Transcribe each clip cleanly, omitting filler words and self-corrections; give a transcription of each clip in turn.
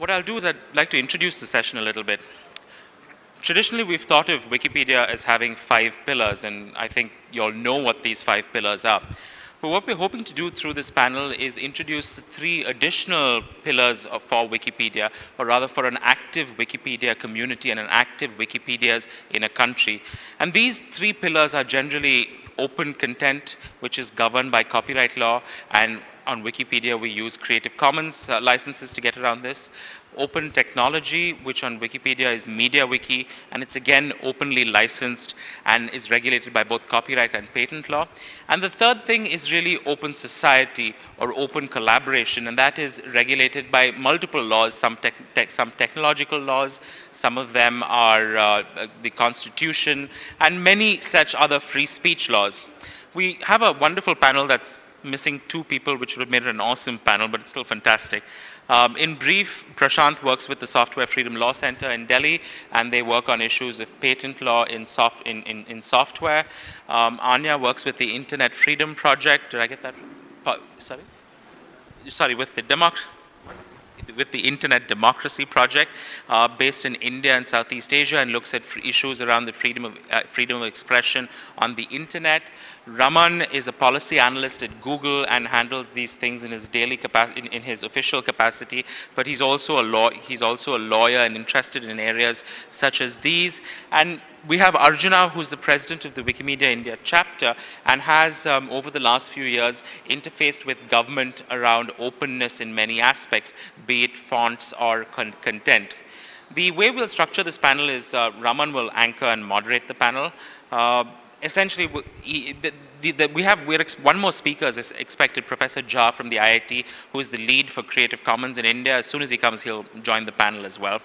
what I'll do is I'd like to introduce the session a little bit. Traditionally, we've thought of Wikipedia as having 5 pillars, and I think you all know what these 5 pillars are. But what we're hoping to do through this panel is introduce 3 additional pillars for Wikipedia, or rather for an active Wikipedia community and an active Wikipedias in a country. And these 3 pillars are generally open content, which is governed by copyright law, and on Wikipedia we use Creative Commons licenses to get around this. Open technology, which on Wikipedia is MediaWiki, and it's again openly licensed and is regulated by both copyright and patent law. And the third thing is really open society or open collaboration, and that is regulated by multiple laws, some technological laws, some of them are the Constitution, and many such other free speech laws. We have a wonderful panel that's missing 2 people, which would have made it an awesome panel, but it's still fantastic. In brief, Prashant works with the Software Freedom Law Center in Delhi, and they work on issues of patent law in software. Anya works with the Internet Freedom Project. Did I get that? Sorry? Sorry, with the Internet Democracy Project, based in India and Southeast Asia, and looks at issues around the freedom of expression on the internet. Raman is a policy analyst at Google and handles these things in his daily capacity, in his official capacity, but he's also a lawyer and interested in areas such as these. And we have Arjuna, who's the president of the Wikimedia India chapter, and has, over the last few years, interfaced with government around openness in many aspects, be it fonts or content. The way we'll structure this panel is Raman will anchor and moderate the panel. Essentially, one more speaker is expected, Professor Jha from the IIT, who is the lead for Creative Commons in India. As soon as he comes, he'll join the panel as well.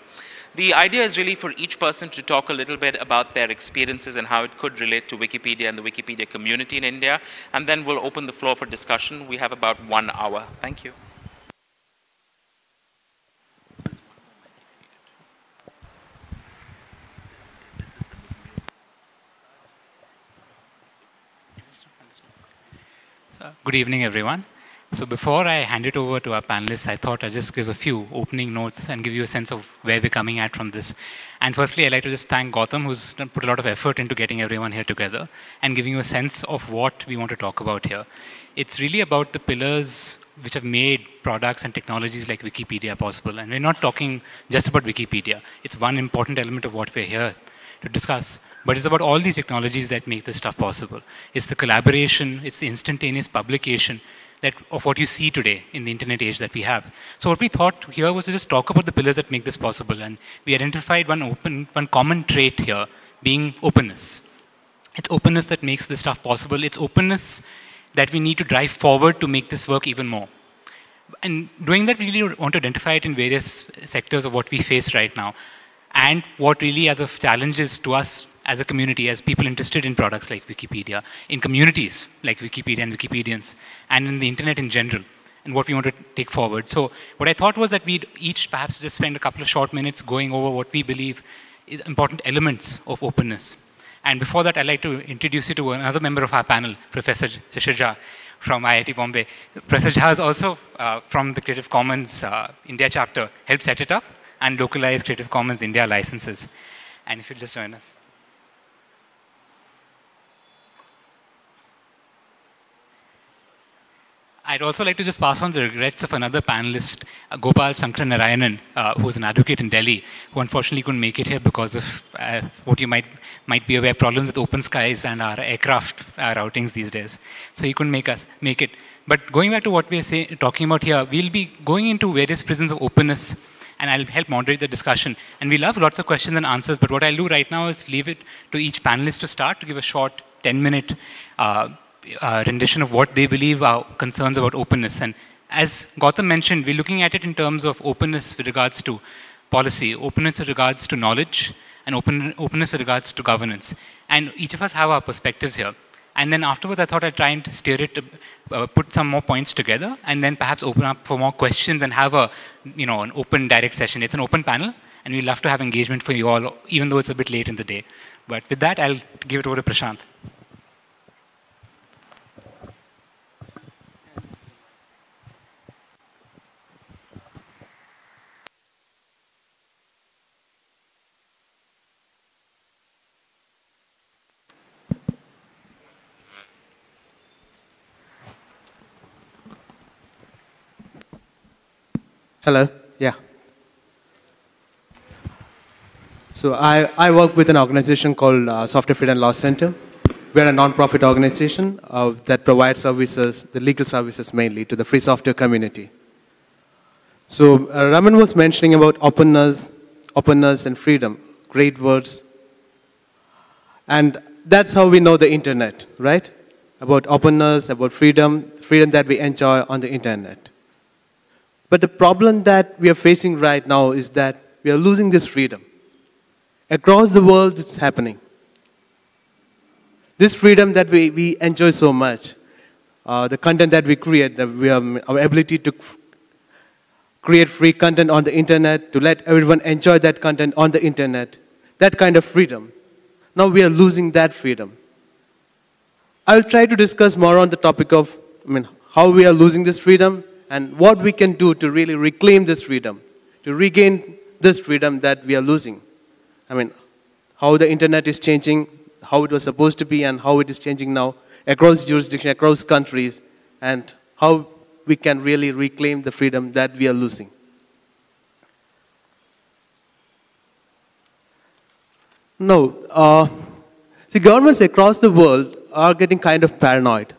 The idea is really for each person to talk a little bit about their experiences and how it could relate to Wikipedia and the Wikipedia community in India, and then we'll open the floor for discussion. We have about 1 hour. Thank you. Good evening, everyone. So before I hand it over to our panelists, I thought I'd just give a few opening notes and give you a sense of where we're coming at from this. And firstly, I'd like to just thank Gautam, who's put a lot of effort into getting everyone here together and giving you a sense of what we want to talk about here. It's really about the pillars which have made products and technologies like Wikipedia possible. And we're not talking just about Wikipedia. It's one important element of what we're here to discuss. But it's about all these technologies that make this stuff possible. It's the collaboration, it's the instantaneous publication of what you see today in the internet age that we have. So what we thought here was to just talk about the pillars that make this possible. And we identified one common trait here, being openness. It's openness that makes this stuff possible. It's openness that we need to drive forward to make this work even more. And doing that, we really want to identify it in various sectors of what we face right now. And what really are the challenges to us as a community, as people interested in products like Wikipedia, in communities like Wikipedia and Wikipedians, and in the internet in general, and what we want to take forward. So what I thought was that we'd each perhaps just spend a couple of short minutes going over what we believe is important elements of openness. And before that, I'd like to introduce you to another member of our panel, Professor Shishir Jha from IIT Bombay. Professor Jha is also from the Creative Commons India chapter, helped set it up and localize Creative Commons India licenses. And if you'll just join us. I'd also like to just pass on the regrets of another panelist, Gopal Shankar Narayanan, who's an advocate in Delhi, who unfortunately couldn't make it here because of what you might be aware, problems with open skies and our aircraft routings these days. So he couldn't make it. But going back to what we're talking about here, we'll be going into various prisons of openness, and I'll help moderate the discussion. And we'll have lots of questions and answers, but what I'll do right now is leave it to each panelist to start, to give a short 10-minute rendition of what they believe are concerns about openness. And as Gautam mentioned, we're looking at it in terms of openness with regards to policy, openness with regards to knowledge, and openness with regards to governance. And each of us have our perspectives here. And then afterwards, I thought I'd try and steer it, put some more points together, and then perhaps open up for more questions and have an open, direct session. It's an open panel, and we'd love to have engagement for you all, even though it's a bit late in the day. But with that, I'll give it over to Prashant. Hello. Yeah. So I work with an organization called Software Freedom Law Center. We're a non-profit organization that provides services, the legal services mainly, to the free software community. So Raman was mentioning about openness and freedom, great words. And that's how we know the internet, right? About openness, about freedom that we enjoy on the internet. But the problem that we are facing right now is that we are losing this freedom. Across the world, it's happening. This freedom that we enjoy so much, the content that we create, our ability to create free content on the internet, to let everyone enjoy that content on the internet, that kind of freedom. Now we are losing that freedom. I'll try to discuss more on the topic of how we are losing this freedom and what we can do to really reclaim this freedom, to regain this freedom that we are losing. How the internet is changing, how it was supposed to be, and how it is changing now across jurisdictions, across countries, and how we can really reclaim the freedom that we are losing. No, see, governments across the world are getting kind of paranoid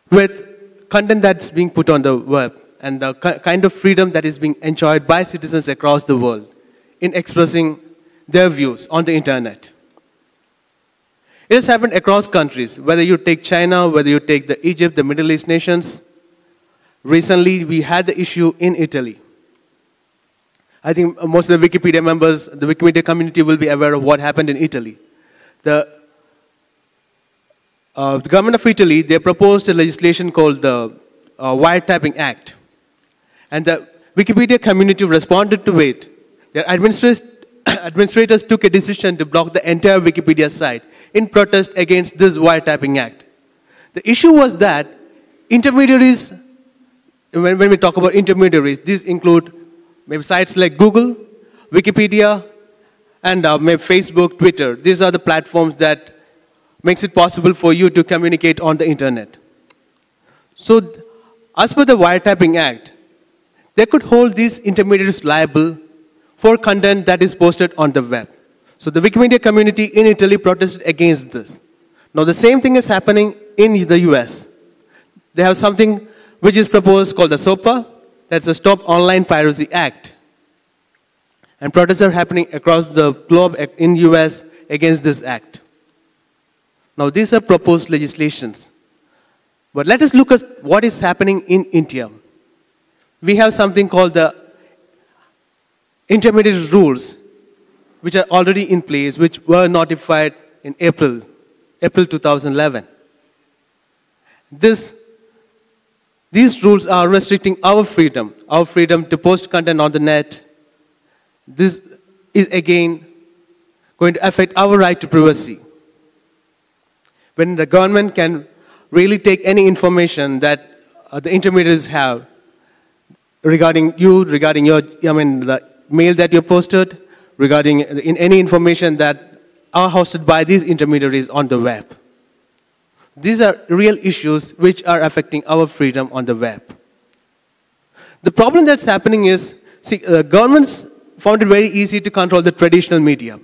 with content that's being put on the web and the kind of freedom that is being enjoyed by citizens across the world in expressing their views on the internet. It has happened across countries, whether you take China, whether you take the Egypt, the Middle East nations. Recently, we had the issue in Italy. I think most of the Wikipedia members, the Wikimedia community will be aware of what happened in Italy. The government of Italy, they proposed a legislation called the Wiretapping Act. And the Wikipedia community responded to it. Their administrators took a decision to block the entire Wikipedia site in protest against this Wiretapping Act. The issue was that intermediaries, when we talk about intermediaries, these include maybe sites like Google, Wikipedia, and maybe Facebook, Twitter. These are the platforms that makes it possible for you to communicate on the internet. So, as per the Wiretapping Act, they could hold these intermediaries liable for content that is posted on the web. So the Wikimedia community in Italy protested against this. Now the same thing is happening in the US. They have something which is proposed called the SOPA, that's the Stop Online Piracy Act. And protests are happening across the globe in US against this act. Now these are proposed legislations. But let us look at what is happening in India. We have something called the intermediate rules, which are already in place, which were notified in April 2011. These rules are restricting our freedom to post content on the net. This is again going to affect our right to privacy. When the government can really take any information that the intermediaries have regarding you, regarding the mail that you posted, regarding in any information that are hosted by these intermediaries on the web. These are real issues which are affecting our freedom on the web. The problem that's happening is, governments found it very easy to control the traditional media.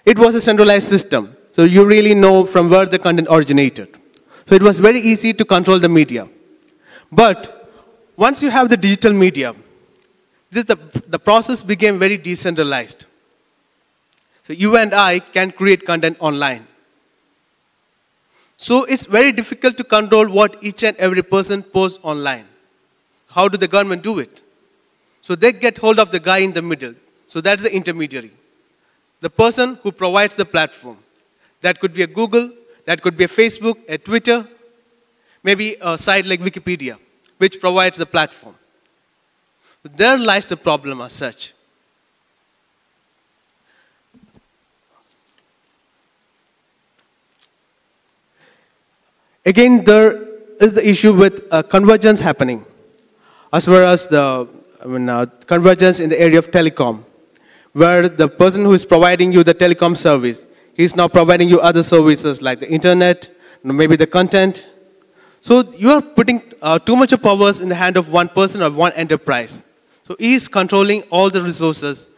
It was a centralized system, so you really know from where the content originated. So it was very easy to control the media. But once you have the digital media, the process became very decentralized. So you and I can create content online. So it's very difficult to control what each and every person posts online. How do the government do it? So they get hold of the guy in the middle. So that's the intermediary. The person who provides the platform. That could be a Google, that could be a Facebook, a Twitter, maybe a site like Wikipedia, which provides the platform. There lies the problem as such. Again, there is the issue with convergence happening, as well as the convergence in the area of telecom, where the person who is providing you the telecom service, he is now providing you other services like the internet, maybe the content. So you are putting too much of powers in the hand of one person or one enterprise. So he is controlling all the resources,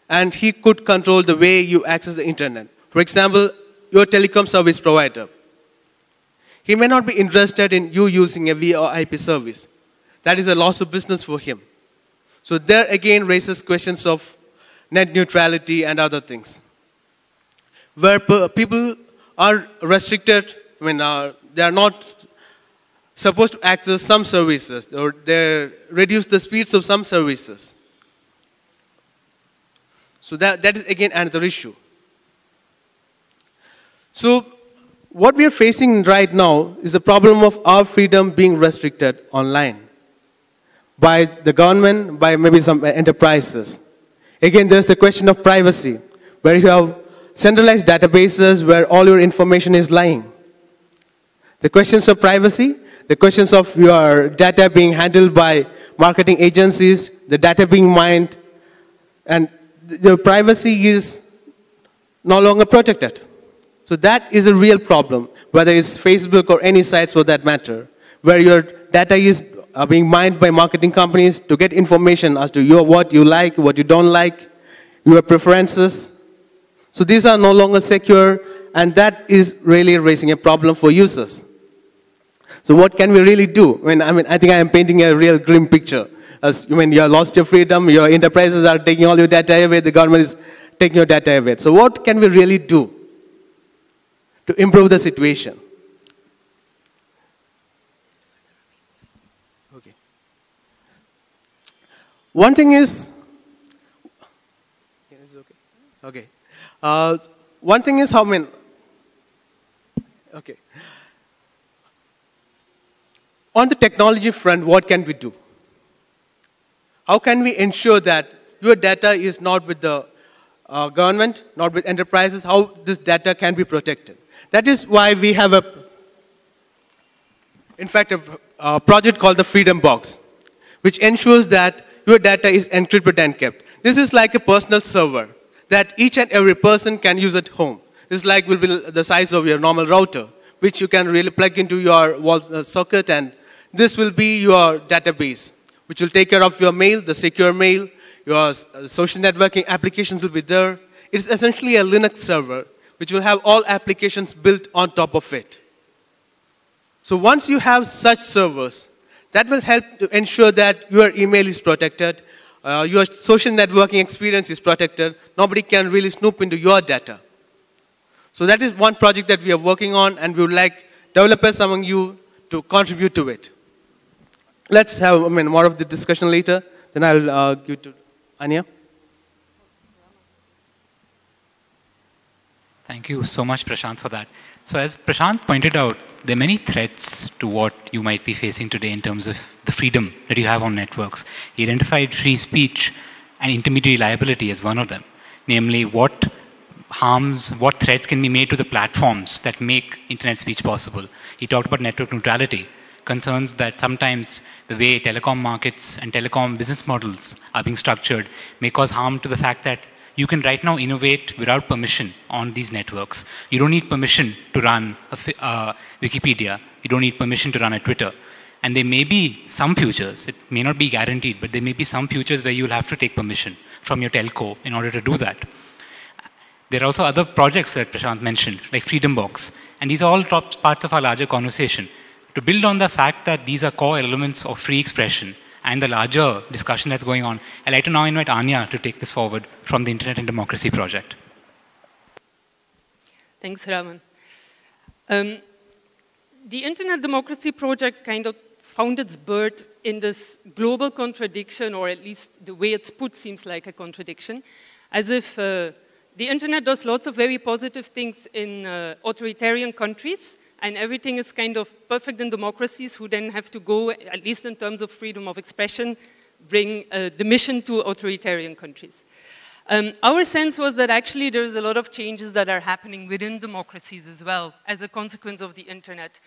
and he could control the way you access the internet. For example, your telecom service provider. He may not be interested in you using a VoIP service. That is a loss of business for him. So there again raises questions of net neutrality and other things. Where people are restricted, they are not supposed to access some services, or they reduce the speeds of some services. So that is again another issue. So what we are facing right now is the problem of our freedom being restricted online by the government, by maybe some enterprises. Again, there's the question of privacy, where you have centralized databases where all your information is lying. The questions of privacy, the questions of your data being handled by marketing agencies, the data being mined, and the privacy is no longer protected. So that is a real problem, whether it's Facebook or any sites for that matter, where your data is being mined by marketing companies to get information as to what you like, what you don't like, your preferences. So these are no longer secure, and that is really raising a problem for users. So what can we really do? I think I am painting a real grim picture. As you have lost your freedom, your enterprises are taking all your data away, the government is taking your data away. So what can we really do to improve the situation? Okay. One thing is, okay. One thing is okay. On the technology front, what can we do? How can we ensure that your data is not with the government, not with enterprises, how this data can be protected? That is why we have a project called the Freedom Box, which ensures that your data is encrypted and kept. This is like a personal server that each and every person can use at home. This will be the size of your normal router, which you can really plug into your wall socket, and this will be your database, which will take care of your mail, the secure mail, your social networking applications will be there. It's essentially a Linux server, which will have all applications built on top of it. So once you have such servers, that will help to ensure that your email is protected, your social networking experience is protected. Nobody can really snoop into your data. So that is one project that we are working on, and we would like developers among you to contribute to it. Let's have more of the discussion later. Then I'll give it to Anya. Thank you so much, Prashant, for that. So as Prashant pointed out, there are many threats to what you might be facing today in terms of the freedom that you have on networks. He identified free speech and intermediary liability as one of them. Namely, what threats can be made to the platforms that make internet speech possible. He talked about network neutrality, concerns that sometimes the way telecom markets and telecom business models are being structured may cause harm to the fact that you can right now innovate without permission on these networks. You don't need permission to run a Wikipedia. You don't need permission to run a Twitter. And there may be some futures, it may not be guaranteed, but there may be some futures where you'll have to take permission from your telco in order to do that. There are also other projects that Prashant mentioned, like Freedom Box. And these are all parts of our larger conversation. To build on the fact that these are core elements of free expression and the larger discussion that's going on, I'd like to now invite Anya to take this forward from the Internet and Democracy Project. Thanks, Raman. The Internet Democracy Project kind of found its birth in this global contradiction, or at least the way it's put seems like a contradiction, as if the Internet does lots of very positive things in authoritarian countries, and everything is kind of perfect in democracies, who then have to go, at least in terms of freedom of expression, bring the mission to authoritarian countries. Our sense was that actually there's a lot of changes that are happening within democracies as well as a consequence of the internet,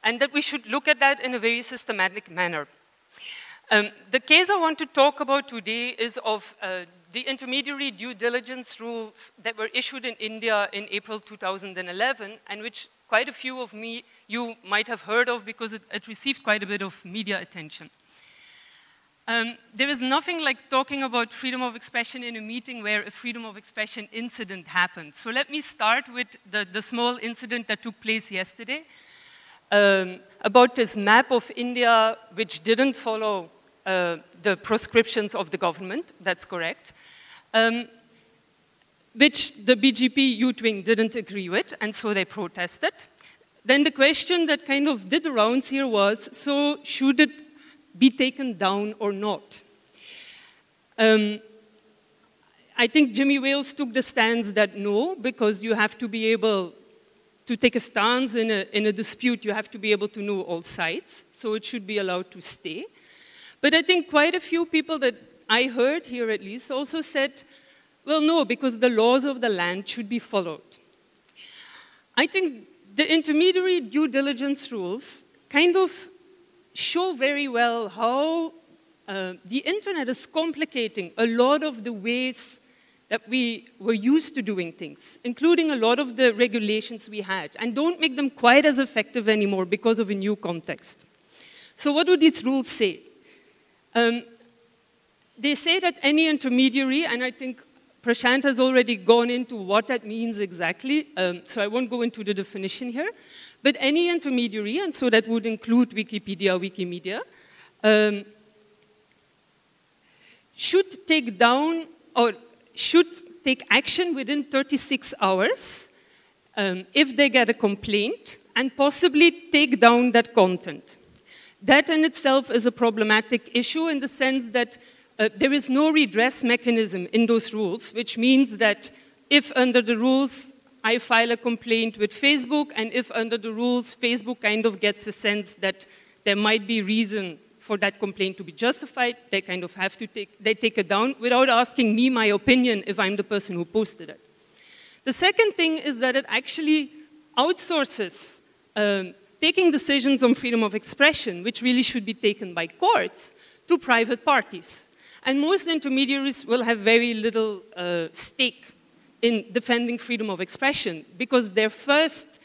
and that we should look at that in a very systematic manner. The case I want to talk about today is of the intermediary due diligence rules that were issued in India in April 2011, and which quite a few of you might have heard of because it received quite a bit of media attention. There is nothing like talking about freedom of expression in a meeting where a freedom of expression incident happened. So let me start with the small incident that took place yesterday about this map of India which didn't follow the prescriptions of the government, that's correct, which the BJP youth wing didn't agree with, and so they protested. Then the question that kind of did the rounds here was, so should it be taken down or not? I think Jimmy Wales took the stance that no, because you have to be able to take a stance in a dispute, you have to be able to know all sides, so it should be allowed to stay. But I think quite a few people that I heard here at least also said, well, no, because the laws of the land should be followed. I think the intermediary due diligence rules kind of show very well how the internet is complicating a lot of the ways that we were used to doing things, including a lot of the regulations we had, and don't make them quite as effective anymore because of a new context. So what do these rules say? They say that any intermediary, and I think Prashant has already gone into what that means exactly, so I won't go into the definition here, but any intermediary, and so that would include Wikipedia, Wikimedia, should take down or should take action within 36 hours if they get a complaint and possibly take down that content. That in itself is a problematic issue in the sense that there is no redress mechanism in those rules, which means that if under the rules I file a complaint with Facebook, and if under the rules Facebook kind of gets a sense that there might be reason for that complaint to be justified, they kind of have to take it down without asking me my opinion if I'm the person who posted it. The second thing is that it actually outsources taking decisions on freedom of expression, which really should be taken by courts, to private parties. And most intermediaries will have very little stake in defending freedom of expression, because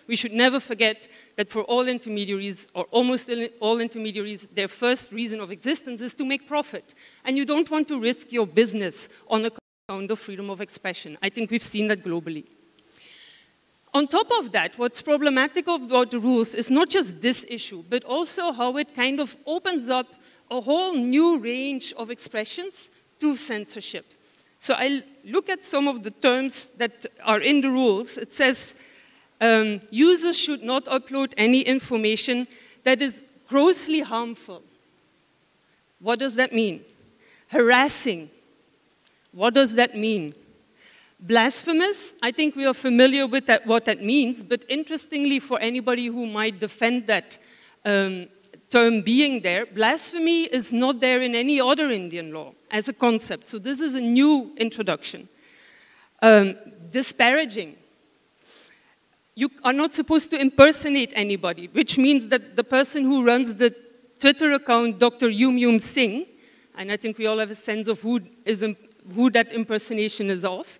we should never forget that for all intermediaries, or almost all intermediaries, their first reason of existence is to make profit. And you don't want to risk your business on account of freedom of expression. I think we've seen that globally. On top of that, what's problematic about the rules is not just this issue, but also how it kind of opens up a whole new range of expressions to censorship. So I'll look at some of the terms that are in the rules. It says, users should not upload any information that is grossly harmful. What does that mean? Harassing. What does that mean? Blasphemous, I think we are familiar with what that means, but interestingly for anybody who might defend that term being there, blasphemy is not there in any other Indian law as a concept. So this is a new introduction. Disparaging. You are not supposed to impersonate anybody, which means that the person who runs the Twitter account, Dr. Yum Yum Singh, and I think we all have a sense of who that impersonation is of,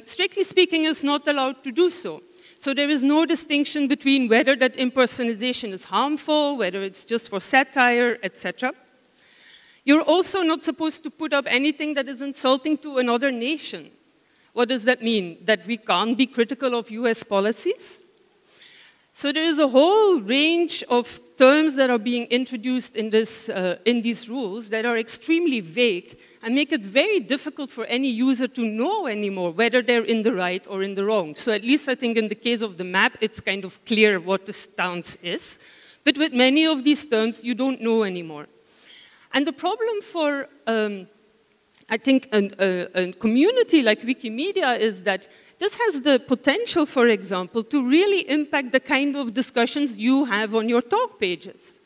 strictly speaking is not allowed to do so. So there is no distinction between whether that impersonation is harmful, whether it's just for satire, etc. You're also not supposed to put up anything that is insulting to another nation. What does that mean? That we can't be critical of US policies? So there is a whole range of terms that are being introduced in these rules that are extremely vague and make it very difficult for any user to know anymore whether they're in the right or in the wrong. So at least I think in the case of the map, it's kind of clear what the stance is. But with many of these terms, you don't know anymore. And the problem for, I think, a community like Wikimedia is that this has the potential, for example, to really impact the kind of discussions you have on your talk pages.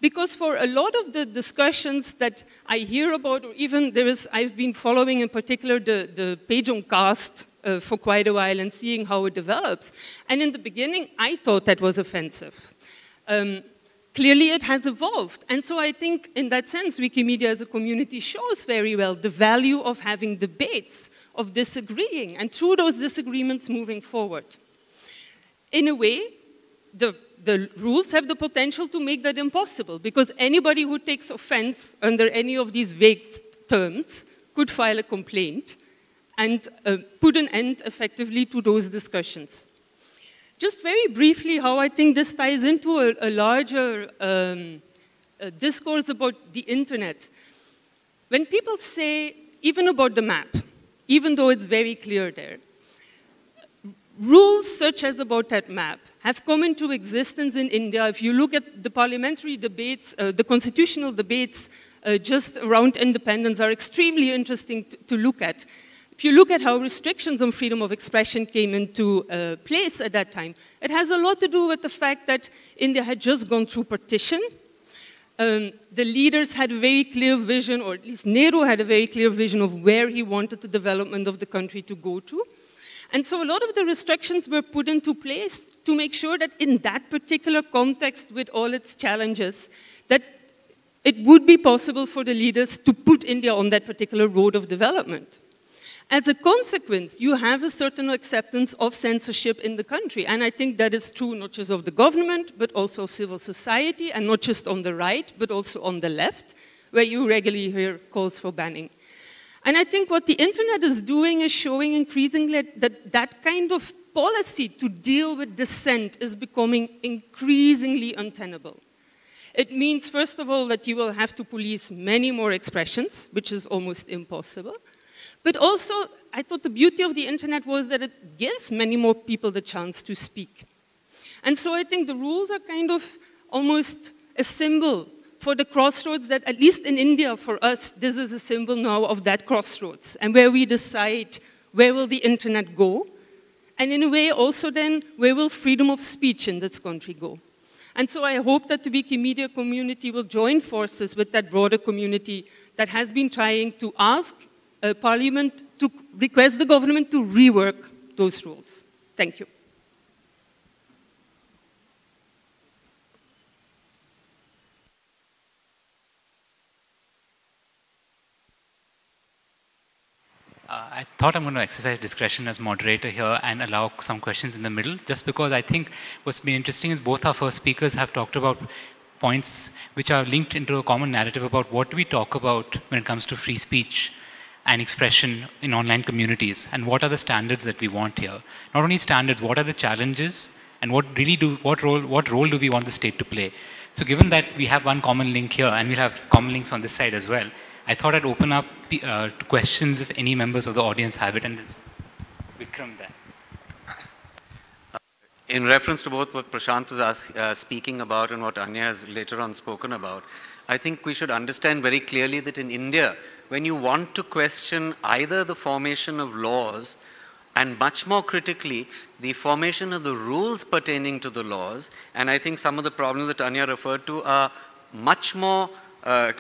Because for a lot of the discussions that I hear about, or even I've been following in particular the page on Cast for quite a while and seeing how it develops. And in the beginning, I thought that was offensive. Clearly, it has evolved. And so I think, in that sense, Wikimedia as a community shows very well the value of having debates, of disagreeing, and through those disagreements moving forward. In a way, the the rules have the potential to make that impossible, because anybody who takes offense under any of these vague terms could file a complaint and put an end effectively to those discussions. Just very briefly, how I think this ties into a larger discourse about the internet. When people say, even about the map, even though it's very clear there, rules such as about that map have come into existence in India. If you look at the parliamentary debates, the constitutional debates just around independence are extremely interesting to look at. If you look at how restrictions on freedom of expression came into place at that time, it has a lot to do with the fact that India had just gone through partition. The leaders had a very clear vision, or at least Nehru had a very clear vision of where he wanted the development of the country to go to. And so a lot of the restrictions were put into place to make sure that in that particular context, with all its challenges, that it would be possible for the leaders to put India on that particular road of development. As a consequence, you have a certain acceptance of censorship in the country. And I think that is true not just of the government, but also of civil society, and not just on the right, but also on the left, where you regularly hear calls for banning. And I think what the internet is doing is showing increasingly that that kind of policy to deal with dissent is becoming increasingly untenable. It means, first of all, that you will have to police many more expressions, which is almost impossible. But also, I thought the beauty of the internet was that it gives many more people the chance to speak. And so I think the rules are kind of almost a symbol for the crossroads that, at least in India, for us, this is a symbol now of that crossroads, and where we decide where will the internet go, and in a way also then, where will freedom of speech in this country go. And so I hope that the Wikimedia community will join forces with that broader community that has been trying to ask Parliament to request the government to rework those rules. Thank you. I thought I'm going to exercise discretion as moderator here and allow some questions in the middle, just because I think what's been interesting is both our first speakers have talked about points which are linked into a common narrative about what we talk about when it comes to free speech and expression in online communities, and what are the standards that we want here. Not only standards, what are the challenges, and what role do we want the state to play? So given that we have one common link here, and we'll have common links on this side as well, I thought I'd open up to questions if any members of the audience have it, and Vikram there. In reference to both what Prashant was speaking about and what Anya has later on spoken about, I think we should understand very clearly that in India, when you want to question either the formation of laws and much more critically, the formation of the rules pertaining to the laws, and I think some of the problems that Anya referred to are much more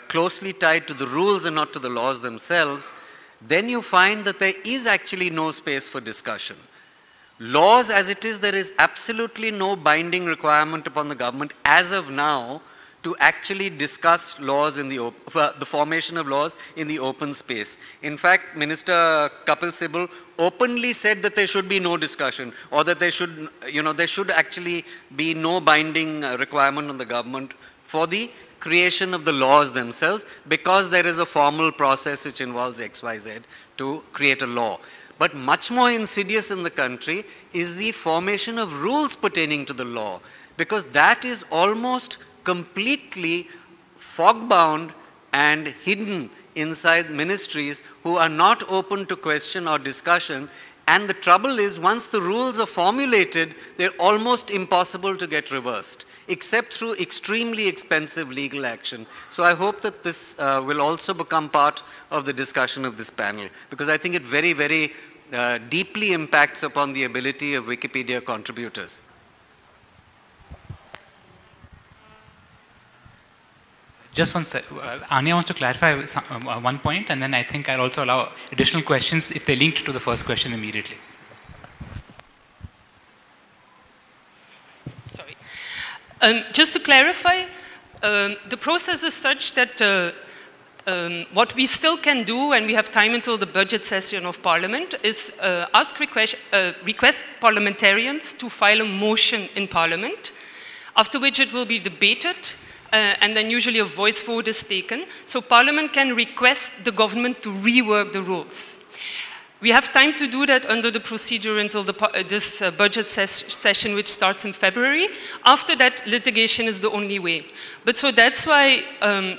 closely tied to the rules and not to the laws themselves, then you find that there is actually no space for discussion. Laws as it is, there is absolutely no binding requirement upon the government as of now to actually discuss laws in the formation of laws in the open space. In fact, Minister Kapil Sibal openly said that there should be no discussion, or that there should actually be no binding requirement on the government for the creation of the laws themselves, because there is a formal process which involves XYZ to create a law. But much more insidious in the country is the formation of rules pertaining to the law, because that is almost completely fog-bound and hidden inside ministries who are not open to question or discussion. And the trouble is, once the rules are formulated, they're almost impossible to get reversed, except through extremely expensive legal action. So I hope that this will also become part of the discussion of this panel, because I think it very, very deeply impacts upon the ability of Wikipedia contributors. Just one sec. Anya wants to clarify one point, and then I think I'll also allow additional questions if they're linked to the first question immediately. Sorry. Just to clarify, the process is such that what we still can do, and we have time until the budget session of Parliament, is request parliamentarians to file a motion in Parliament after which it will be debated, and then usually a voice vote is taken. So Parliament can request the government to rework the rules. We have time to do that under the procedure until this budget session, which starts in February. After that, litigation is the only way. But so that's why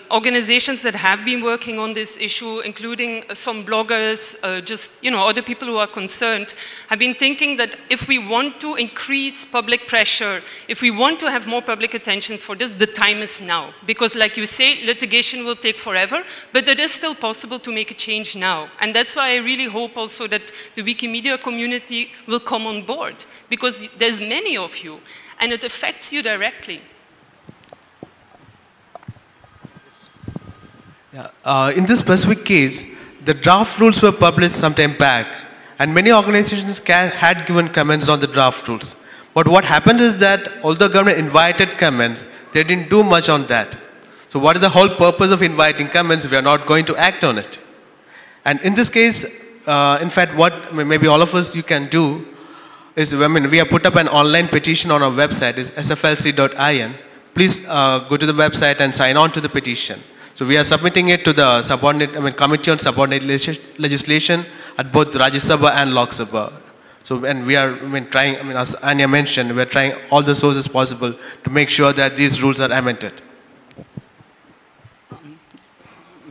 organizations that have been working on this issue, including some bloggers, just other people who are concerned, have been thinking that if we want to increase public pressure, if we want to have more public attention for this, the time is now. Because like you say, litigation will take forever, but it is still possible to make a change now. And that's why I really hope also that the Wikimedia community will come on board, because there's many of you, and it affects you directly. Yeah. In this specific case, the draft rules were published some time back, and many organizations had given comments on the draft rules. But what happened is that although government invited comments, they didn't do much on that. So what is the whole purpose of inviting comments if we are not going to act on it? And in this case, in fact, what maybe all of us you can do is, we have put up an online petition on our website, is sflc.in. Please go to the website and sign on to the petition. So we are submitting it to the Committee on Subordinate Legislation at both Rajya Sabha and Lok Sabha. So, and we are trying, as Anya mentioned, we are trying all the sources possible to make sure that these rules are amended.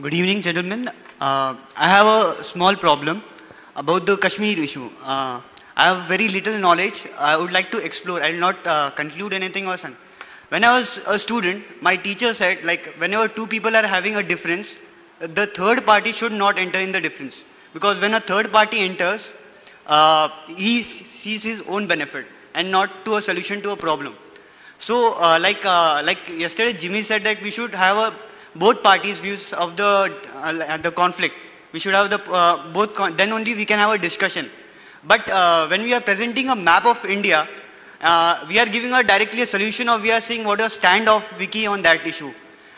Good evening, gentlemen. I have a small problem about the Kashmir issue. I have very little knowledge. I would like to explore. I will not conclude anything or something. When I was a student, my teacher said, like, whenever two people are having a difference, the third party should not enter in the difference. Because when a third party enters, he sees his own benefit and not to a solution to a problem. So, like yesterday, Jimmy said that we should have both parties' views of the conflict. We should have then only we can have a discussion. But when we are presenting a map of India, we are giving directly a solution, or we are saying what a stand of Wiki on that issue.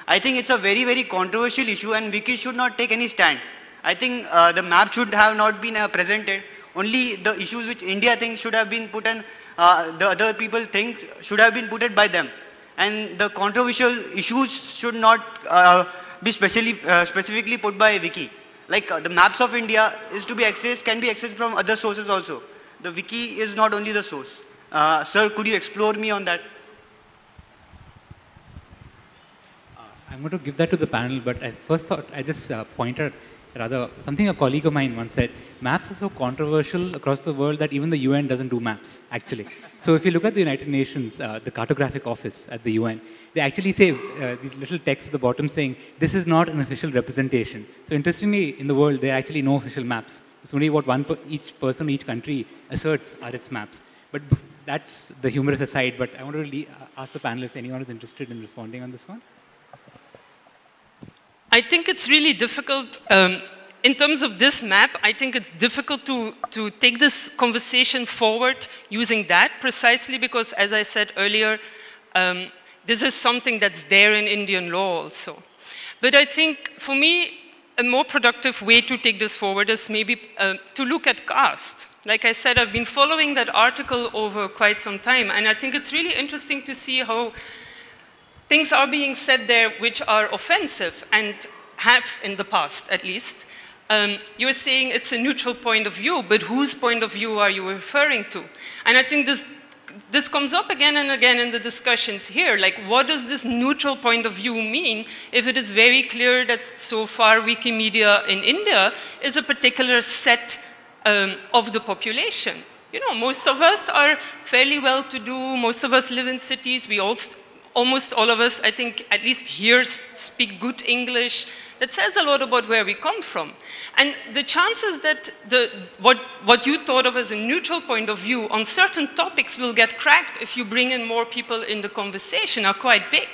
I think it's a very, very controversial issue, and Wiki should not take any stand. I think the map should have not been presented. Only the issues which India thinks should have been put, and the other people think should have been put by them. And the controversial issues should not be specifically put by Wiki. Like the maps of India is to be accessed, can be accessed from other sources also. The Wiki is not only the source. Sir, could you explore me on that? I'm going to give that to the panel, but I first thought I just pointed rather something a colleague of mine once said. Maps are so controversial across the world that even the UN doesn't do maps, actually. So if you look at the United Nations, the Cartographic Office at the UN, they actually say these little texts at the bottom saying, this is not an official representation. So interestingly, in the world, there are actually no official maps. It's only what each person, each country asserts are its maps. But that's the humorous aside, but I want to ask the panel if anyone is interested in responding on this one. I think it's really difficult. In terms of this map, I think it's difficult to take this conversation forward using that, precisely because, as I said earlier, this is something that's there in Indian law also. But I think, for me, a more productive way to take this forward is maybe to look at caste. Like I said, I've been following that article over quite some time, and I think it's really interesting to see how things are being said there which are offensive, and have in the past, at least. You're saying it's a neutral point of view, but whose point of view are you referring to? And I think this comes up again and again in the discussions here. Like, what does this neutral point of view mean if it is very clear that so far Wikimedia in India is a particular set of the population? You know, most of us are fairly well-to-do, most of us live in cities, almost all of us, I think, at least here, speak good English. That says a lot about where we come from. And the chances that what you thought of as a neutral point of view on certain topics will get cracked if you bring in more people in the conversation are quite big.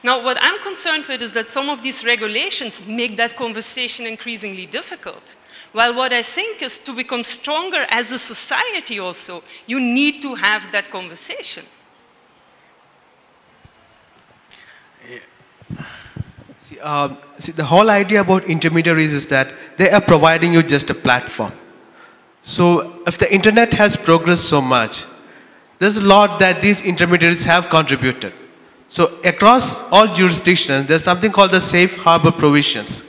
Now, what I'm concerned with is that some of these regulations make that conversation increasingly difficult. While what I think is to become stronger as a society also, you need to have that conversation. See, the whole idea about intermediaries is that they are providing you just a platform. So if the internet has progressed so much, there's a lot that these intermediaries have contributed. So across all jurisdictions, there's something called the safe harbor provisions.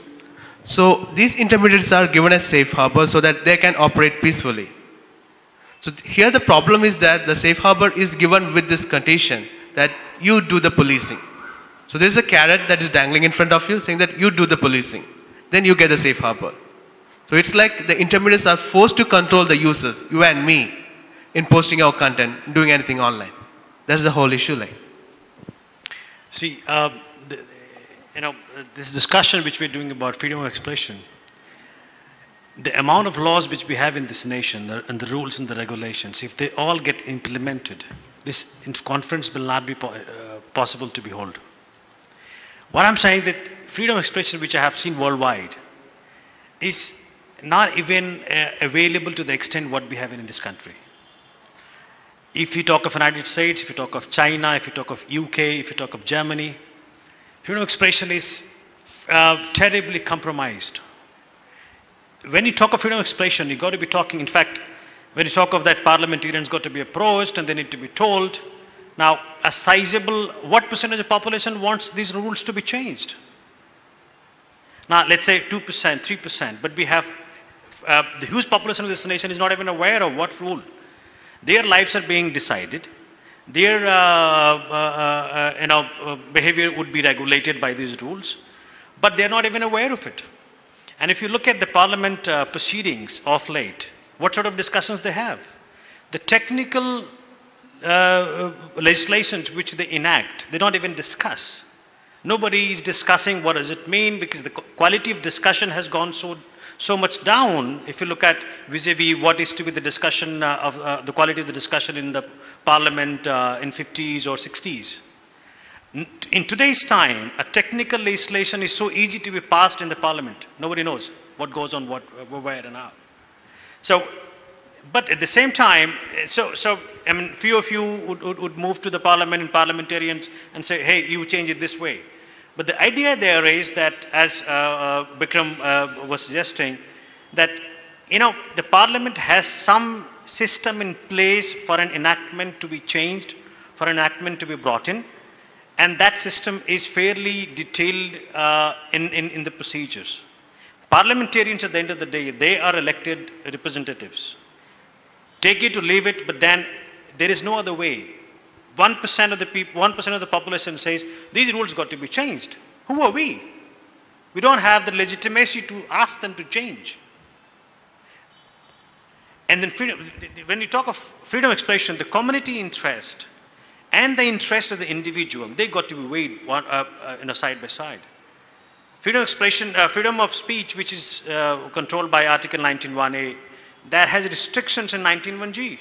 So these intermediaries are given a safe harbor so that they can operate peacefully. So here the problem is that the safe harbor is given with this condition that you do the policing. So there's a carrot that is dangling in front of you saying that you do the policing. Then you get the safe harbor. So it's like the intermediaries are forced to control the users, you and me, in posting our content, doing anything online. That's the whole issue. Like. See, this discussion which we're doing about freedom of expression, the amount of laws which we have in this nation and the rules and the regulations, if they all get implemented, this conference will not be possible to be held. What I'm saying that freedom of expression which I have seen worldwide is not even available to the extent what we have in this country. If you talk of United States, if you talk of China, if you talk of UK, if you talk of Germany, freedom of expression is terribly compromised. When you talk of freedom of expression, you got to be talking, in fact, when you talk of that, parliamentarians got to be approached and they need to be told. Now, a sizable, what percentage of the population wants these rules to be changed? Now, let's say 2%, 3%, but we have the huge population of this nation is not even aware of what rule. Their lives are being decided. Their behavior would be regulated by these rules, but they're not even aware of it. And if you look at the parliament proceedings of late, what sort of discussions they have? The technical legislations which they enact, they don't even discuss. Nobody is discussing what does it mean, because the quality of discussion has gone so much down. If you look at vis-a-vis what is to be the discussion of the quality of the discussion in the parliament in 50s or 60s. In today's time, a technical legislation is so easy to be passed in the parliament. Nobody knows what goes on, where and how. So, but at the same time, I mean, few of you would move to the parliament and parliamentarians and say, hey, you change it this way. But the idea there is that, as Bikram was suggesting, that, the parliament has some system in place for an enactment to be changed, for an enactment to be brought in. And that system is fairly detailed in the procedures. Parliamentarians, at the end of the day, they are elected representatives. Take it or leave it, but then there is no other way. 1% of the people, 1% of the population says, these rules got to be changed. Who are we? We don't have the legitimacy to ask them to change. And then when you talk of freedom of expression, the community interest and the interest of the individual, they got to be weighed side by side. Freedom of expression, freedom of speech, which is controlled by Article 19(1)(a), that has restrictions in 19(1)(g).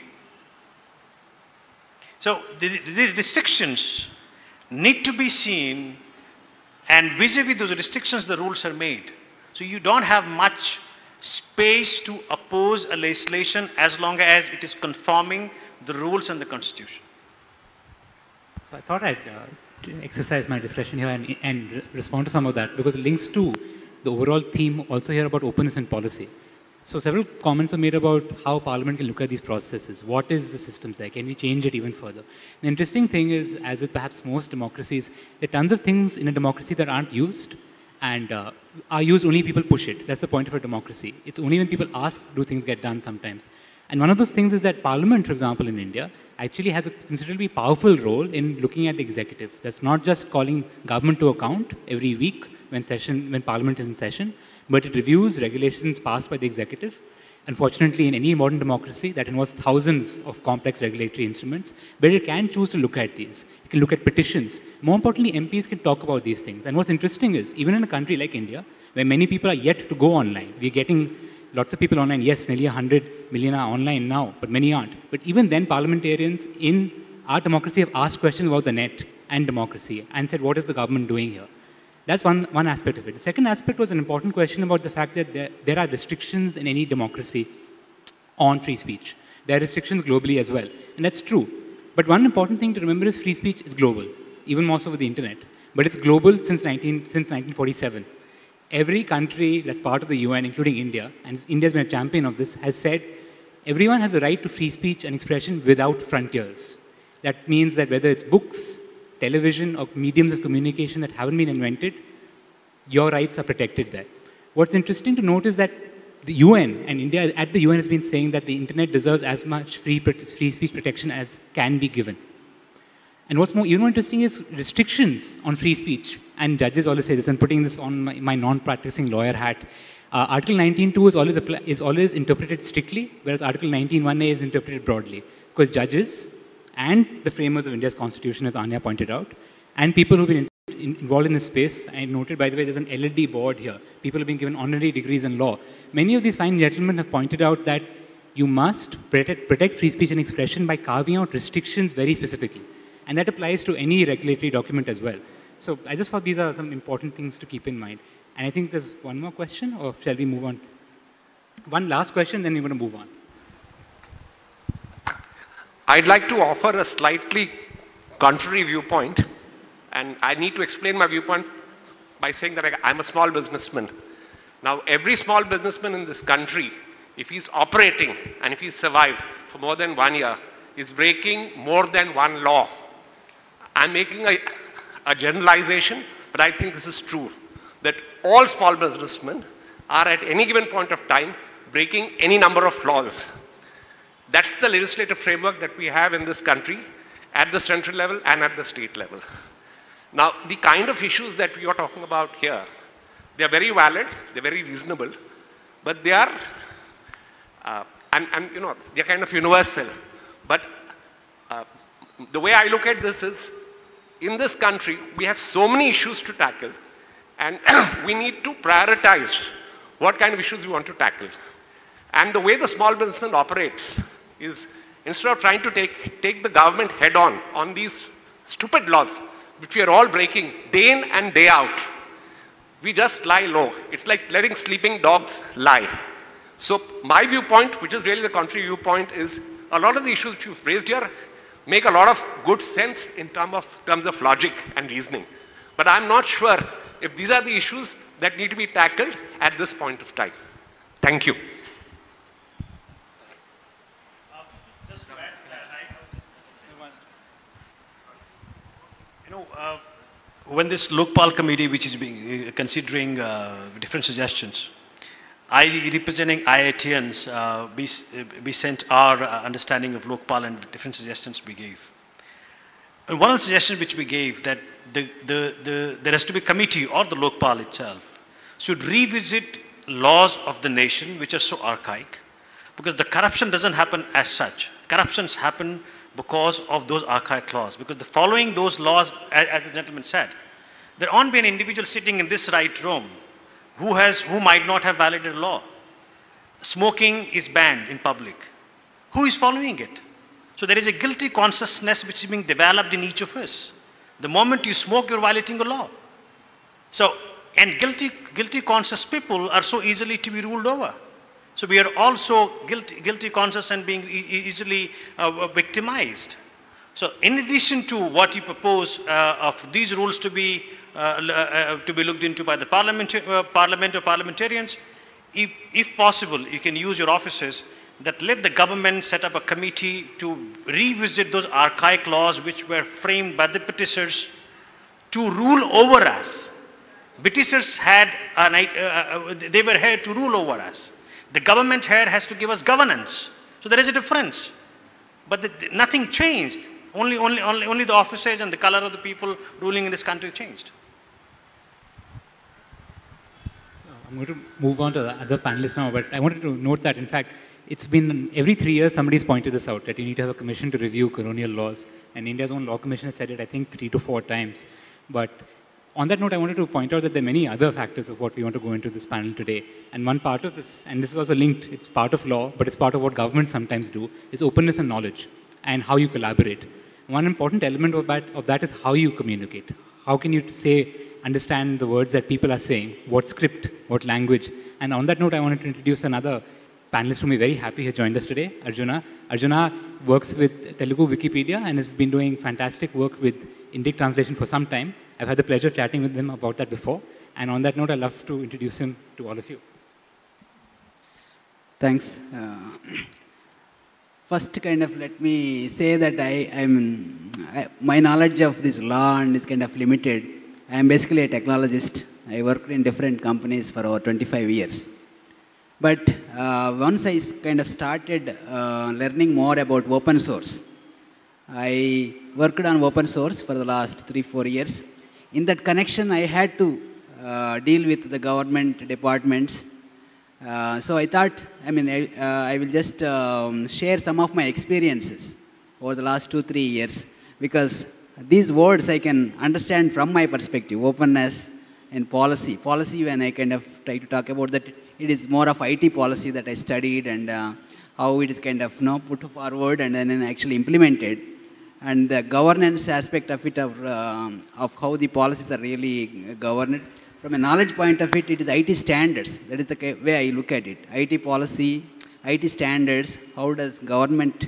So the restrictions need to be seen, and vis-a-vis those restrictions, the rules are made. So you don't have much space to oppose a legislation as long as it is conforming the rules and the Constitution. So I thought I'd exercise my discretion here and respond to some of that, because it links to the overall theme also here about openness and policy. So several comments are made about how Parliament can look at these processes. What is the system there? Can we change it even further? The interesting thing is, as with perhaps most democracies, there are tons of things in a democracy that aren't used and are used only people push it. That's the point of a democracy. It's only when people ask do things get done sometimes. And one of those things is that Parliament, for example, in India, actually has a considerably powerful role in looking at the executive. That's not just calling government to account every week when Parliament is in session, but it reviews regulations passed by the executive. Unfortunately, in any modern democracy, that involves thousands of complex regulatory instruments, but it can choose to look at these. It can look at petitions. More importantly, MPs can talk about these things. And what's interesting is, even in a country like India, where many people are yet to go online, we're getting lots of people online. Yes, nearly 100 million are online now, but many aren't. But even then, parliamentarians in our democracy have asked questions about the net and democracy and said, what is the government doing here? That's one aspect of it. The second aspect was an important question about the fact that there are restrictions in any democracy on free speech. There are restrictions globally as well, and that's true. But one important thing to remember is free speech is global, even more so with the internet. But it's global since 1947. Every country that's part of the UN, including India, and India's been a champion of this, has said everyone has the right to free speech and expression without frontiers. That means that whether it's books, television, or mediums of communication that haven't been invented, your rights are protected there. What's interesting to note is that the UN and India at the UN has been saying that the internet deserves as much free speech protection as can be given. And what's even more interesting is restrictions on free speech. And judges always say this, and putting this on my non-practicing lawyer hat. Article 19.2 is always interpreted strictly, whereas Article 19.1a is interpreted broadly. Because judges and the framers of India's constitution, as Anya pointed out, and people who've been involved in this space, I noted, by the way, there's an LLD board here. People have been given honorary degrees in law. Many of these fine gentlemen have pointed out that you must protect free speech and expression by carving out restrictions very specifically. And that applies to any regulatory document as well. So I just thought these are some important things to keep in mind. And I think there's one more question, or shall we move on? One last question, then we're going to move on. I'd like to offer a slightly contrary viewpoint. And I need to explain my viewpoint by saying that I'm a small businessman. Now, every small businessman in this country, if he's operating and if he's survived for more than 1 year, is breaking more than one law. I'm making a generalization, but I think this is true, that all small businessmen are at any given point of time breaking any number of laws. That's the legislative framework that we have in this country at the central level and at the state level. Now, the kind of issues that we are talking about here, they are very valid, they're very reasonable, but they are, they're kind of universal. But the way I look at this is, in this country, we have so many issues to tackle, and we need to prioritize what kind of issues we want to tackle. And the way the small businessman operates is, instead of trying to take the government head on these stupid laws, which we are all breaking day in and day out, we just lie low. It's like letting sleeping dogs lie. So my viewpoint, which is really the contrary viewpoint, is a lot of the issues which you've raised here make a lot of good sense in terms of logic and reasoning. But I'm not sure if these are the issues that need to be tackled at this point of time. Thank you. When this Lokpal committee, which is being considering different suggestions, I, representing IITians, we sent our understanding of Lokpal and different suggestions we gave. And one of the suggestions which we gave, that there has to be a committee or the Lokpal itself should revisit laws of the nation which are so archaic, because the corruption doesn't happen as such. Corruptions happen because of those archaic laws. Because following those laws, as the gentleman said, there won't be an individual sitting in this right room who might not have violated law. Smoking is banned in public. Who is following it? So there is a guilty consciousness which is being developed in each of us. The moment you smoke, you're violating the law. So, and guilty conscious people are so easily to be ruled over. So we are also guilty conscious and being easily victimized. So in addition to what you propose of these rules to be looked into by the parliament or parliamentarians, if possible, you can use your offices that let the government set up a committee to revisit those archaic laws which were framed by the Britishers to rule over us. Britishers they were here to rule over us. The government here has to give us governance. So there is a difference. But nothing changed. Only the offices and the color of the people ruling in this country changed. So I'm going to move on to the other panelists now, but I wanted to note that, in fact, it's been every 3 years somebody's pointed this out, that you need to have a commission to review colonial laws. And India's own law commission has said it, I think, 3 to 4 times. But on that note, I wanted to point out that there are many other factors of what we want to go into this panel today. And one part of this, and this is also linked, it's part of law, but it's part of what governments sometimes do, is openness and knowledge and how you collaborate. One important element of that is how you communicate. How can you understand the words that people are saying, what script, what language. And on that note, I wanted to introduce another panelist whom we're very happy has joined us today, Arjuna. Arjuna works with Telugu Wikipedia and has been doing fantastic work with Indic translation for some time. I've had the pleasure of chatting with him about that before. And on that note, I'd love to introduce him to all of you. Thanks. First, kind of let me say that my knowledge of this law and is kind of limited. I am basically a technologist. I worked in different companies for over 25 years. But once I kind of started learning more about open source, I worked on open source for the last 3-4 years. In that connection, I had to deal with the government departments. So I thought, I will just share some of my experiences over the last 2-3 years, because these words I can understand from my perspective, openness and policy. Policy, when I kind of try to talk about that, it is more of IT policy that I studied, and how it is kind of put forward and then actually implemented. And the governance aspect of it, of how the policies are really governed. From a knowledge point of it, it is IT standards. That is the way I look at it. IT policy, IT standards, how does government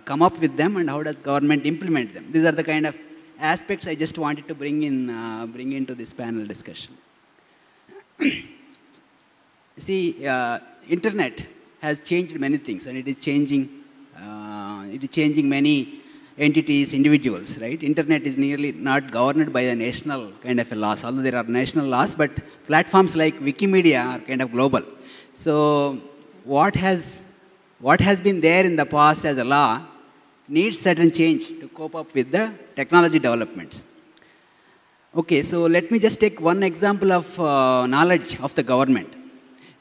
come up with them and how does government implement them? These are the kind of aspects I just wanted to bring into this panel discussion. See, internet has changed many things, and it is changing many entities, individuals, right? Internet is nearly not governed by a national kind of a laws, although there are national laws, but platforms like Wikimedia are kind of global. So what has been there in the past as a law needs certain change to cope up with the technology developments. Okay, so let me just take one example of knowledge of the government.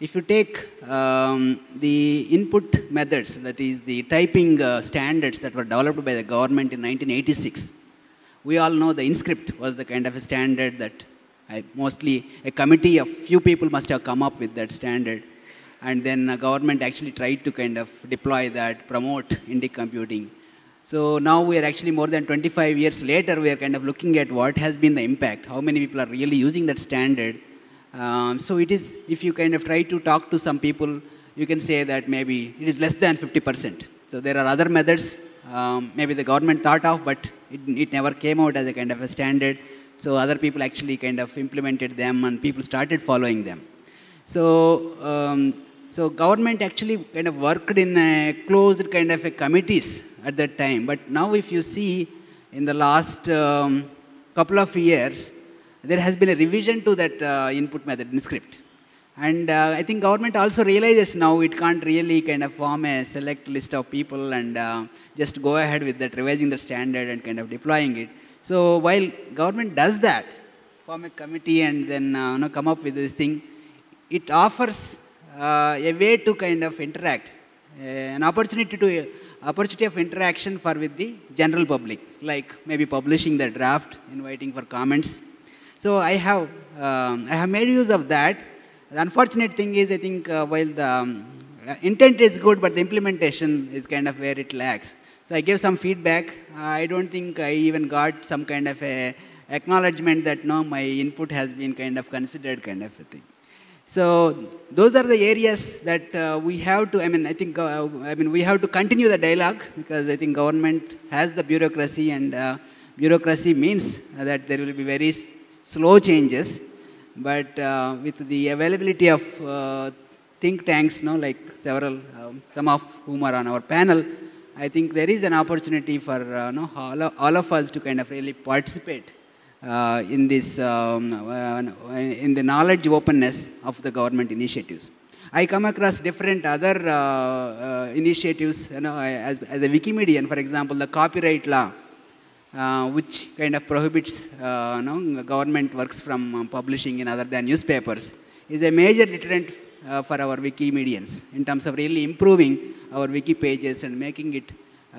If you take the input methods, that is the typing standards that were developed by the government in 1986, we all know the InScript was the kind of a standard that mostly a committee of few people must have come up with that standard. And then the government actually tried to kind of deploy that, promote indie computing. So now we are actually more than 25 years later, we are kind of looking at what has been the impact, how many people are really using that standard. So it is, if you kind of try to talk to some people, you can say that maybe it is less than 50%. So there are other methods, maybe the government thought of, but it never came out as a kind of a standard. So other people actually kind of implemented them and people started following them. So, so government actually kind of worked in a closed kind of a committees at that time. But now if you see in the last couple of years, there has been a revision to that input method, InScript. And I think government also realizes now it can't really kind of form a select list of people and just go ahead with that, revising the standard and kind of deploying it. So while government does that, form a committee and then come up with this thing, it offers a way to kind of interact, an opportunity of interaction with the general public, like maybe publishing the draft, inviting for comments. So I have made use of that. The unfortunate thing is, I think while the intent is good, but the implementation is kind of where it lacks. So I gave some feedback. I don't think I even got some kind of a acknowledgement that no, my input has been kind of considered, kind of a thing. So those are the areas that we have to. I think we have to continue the dialogue, because I think government has the bureaucracy, and bureaucracy means that there will be very slow changes, but with the availability of think tanks, like several, some of whom are on our panel, I think there is an opportunity for all of us to kind of really participate in this, in the knowledge openness of the government initiatives. I come across different other initiatives, as a Wikimedian, for example, the copyright law, which kind of prohibits government works from publishing in other than newspapers, is a major deterrent for our Wikimedians in terms of really improving our wiki pages and making it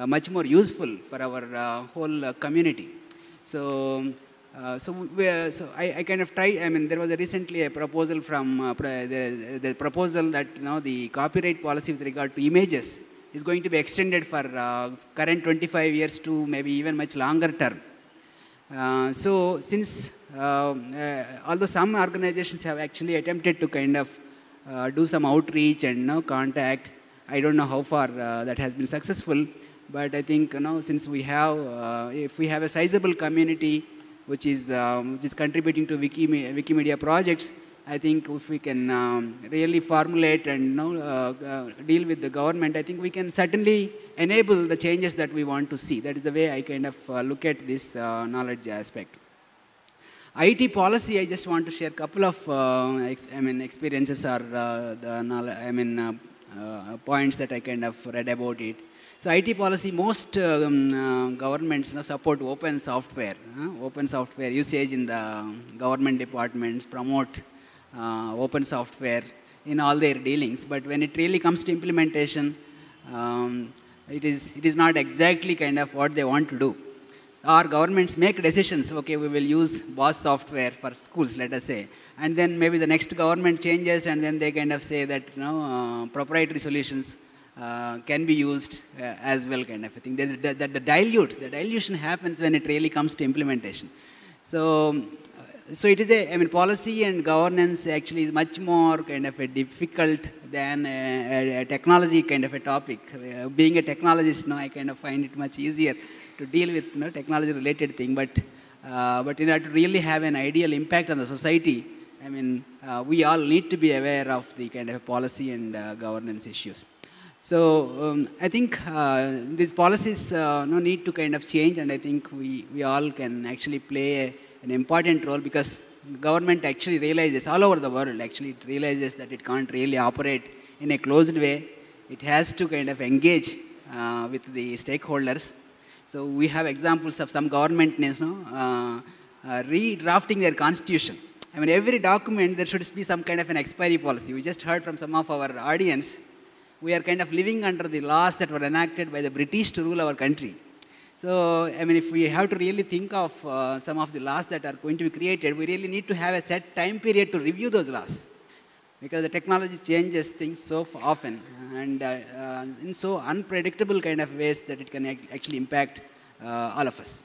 much more useful for our whole community. So, I kind of tried. There was recently a proposal from the proposal that the copyright policy with regard to images is going to be extended for current 25 years to maybe even much longer term. So since, although some organizations have actually attempted to kind of do some outreach and contact, I don't know how far that has been successful, but I think since we have, if we have a sizable community which is contributing to Wikimedia projects, I think if we can really formulate and deal with the government, I think we can certainly enable the changes that we want to see. That is the way I kind of look at this knowledge aspect. IT policy, I just want to share a couple of experiences or points that I kind of read about it. So IT policy, most governments support open software. Open software usage in the government departments, promote open software in all their dealings. But when it really comes to implementation, it is not exactly kind of what they want to do. Our governments make decisions, okay, we will use BOSS software for schools, let us say. And then maybe the next government changes and then they kind of say that proprietary solutions can be used as well, kind of a thing. The dilution happens when it really comes to implementation. So it is policy and governance actually is much more kind of a difficult than a technology kind of a topic. Being a technologist, I kind of find it much easier to deal with technology-related thing. But in order to really have an ideal impact on the society, we all need to be aware of the kind of policy and governance issues. So I think these policies need to kind of change, and I think we all can actually play an important role, because government actually realizes, all over the world actually, it realizes that it can't really operate in a closed way. It has to kind of engage with the stakeholders. So we have examples of some government redrafting their constitution. Every document there should be some kind of an expiry policy. We just heard from some of our audience, we are kind of living under the laws that were enacted by the British to rule our country. So, if we have to really think of some of the laws that are going to be created, we really need to have a set time period to review those laws. Because the technology changes things so often and in so unpredictable kind of ways that it can actually impact all of us.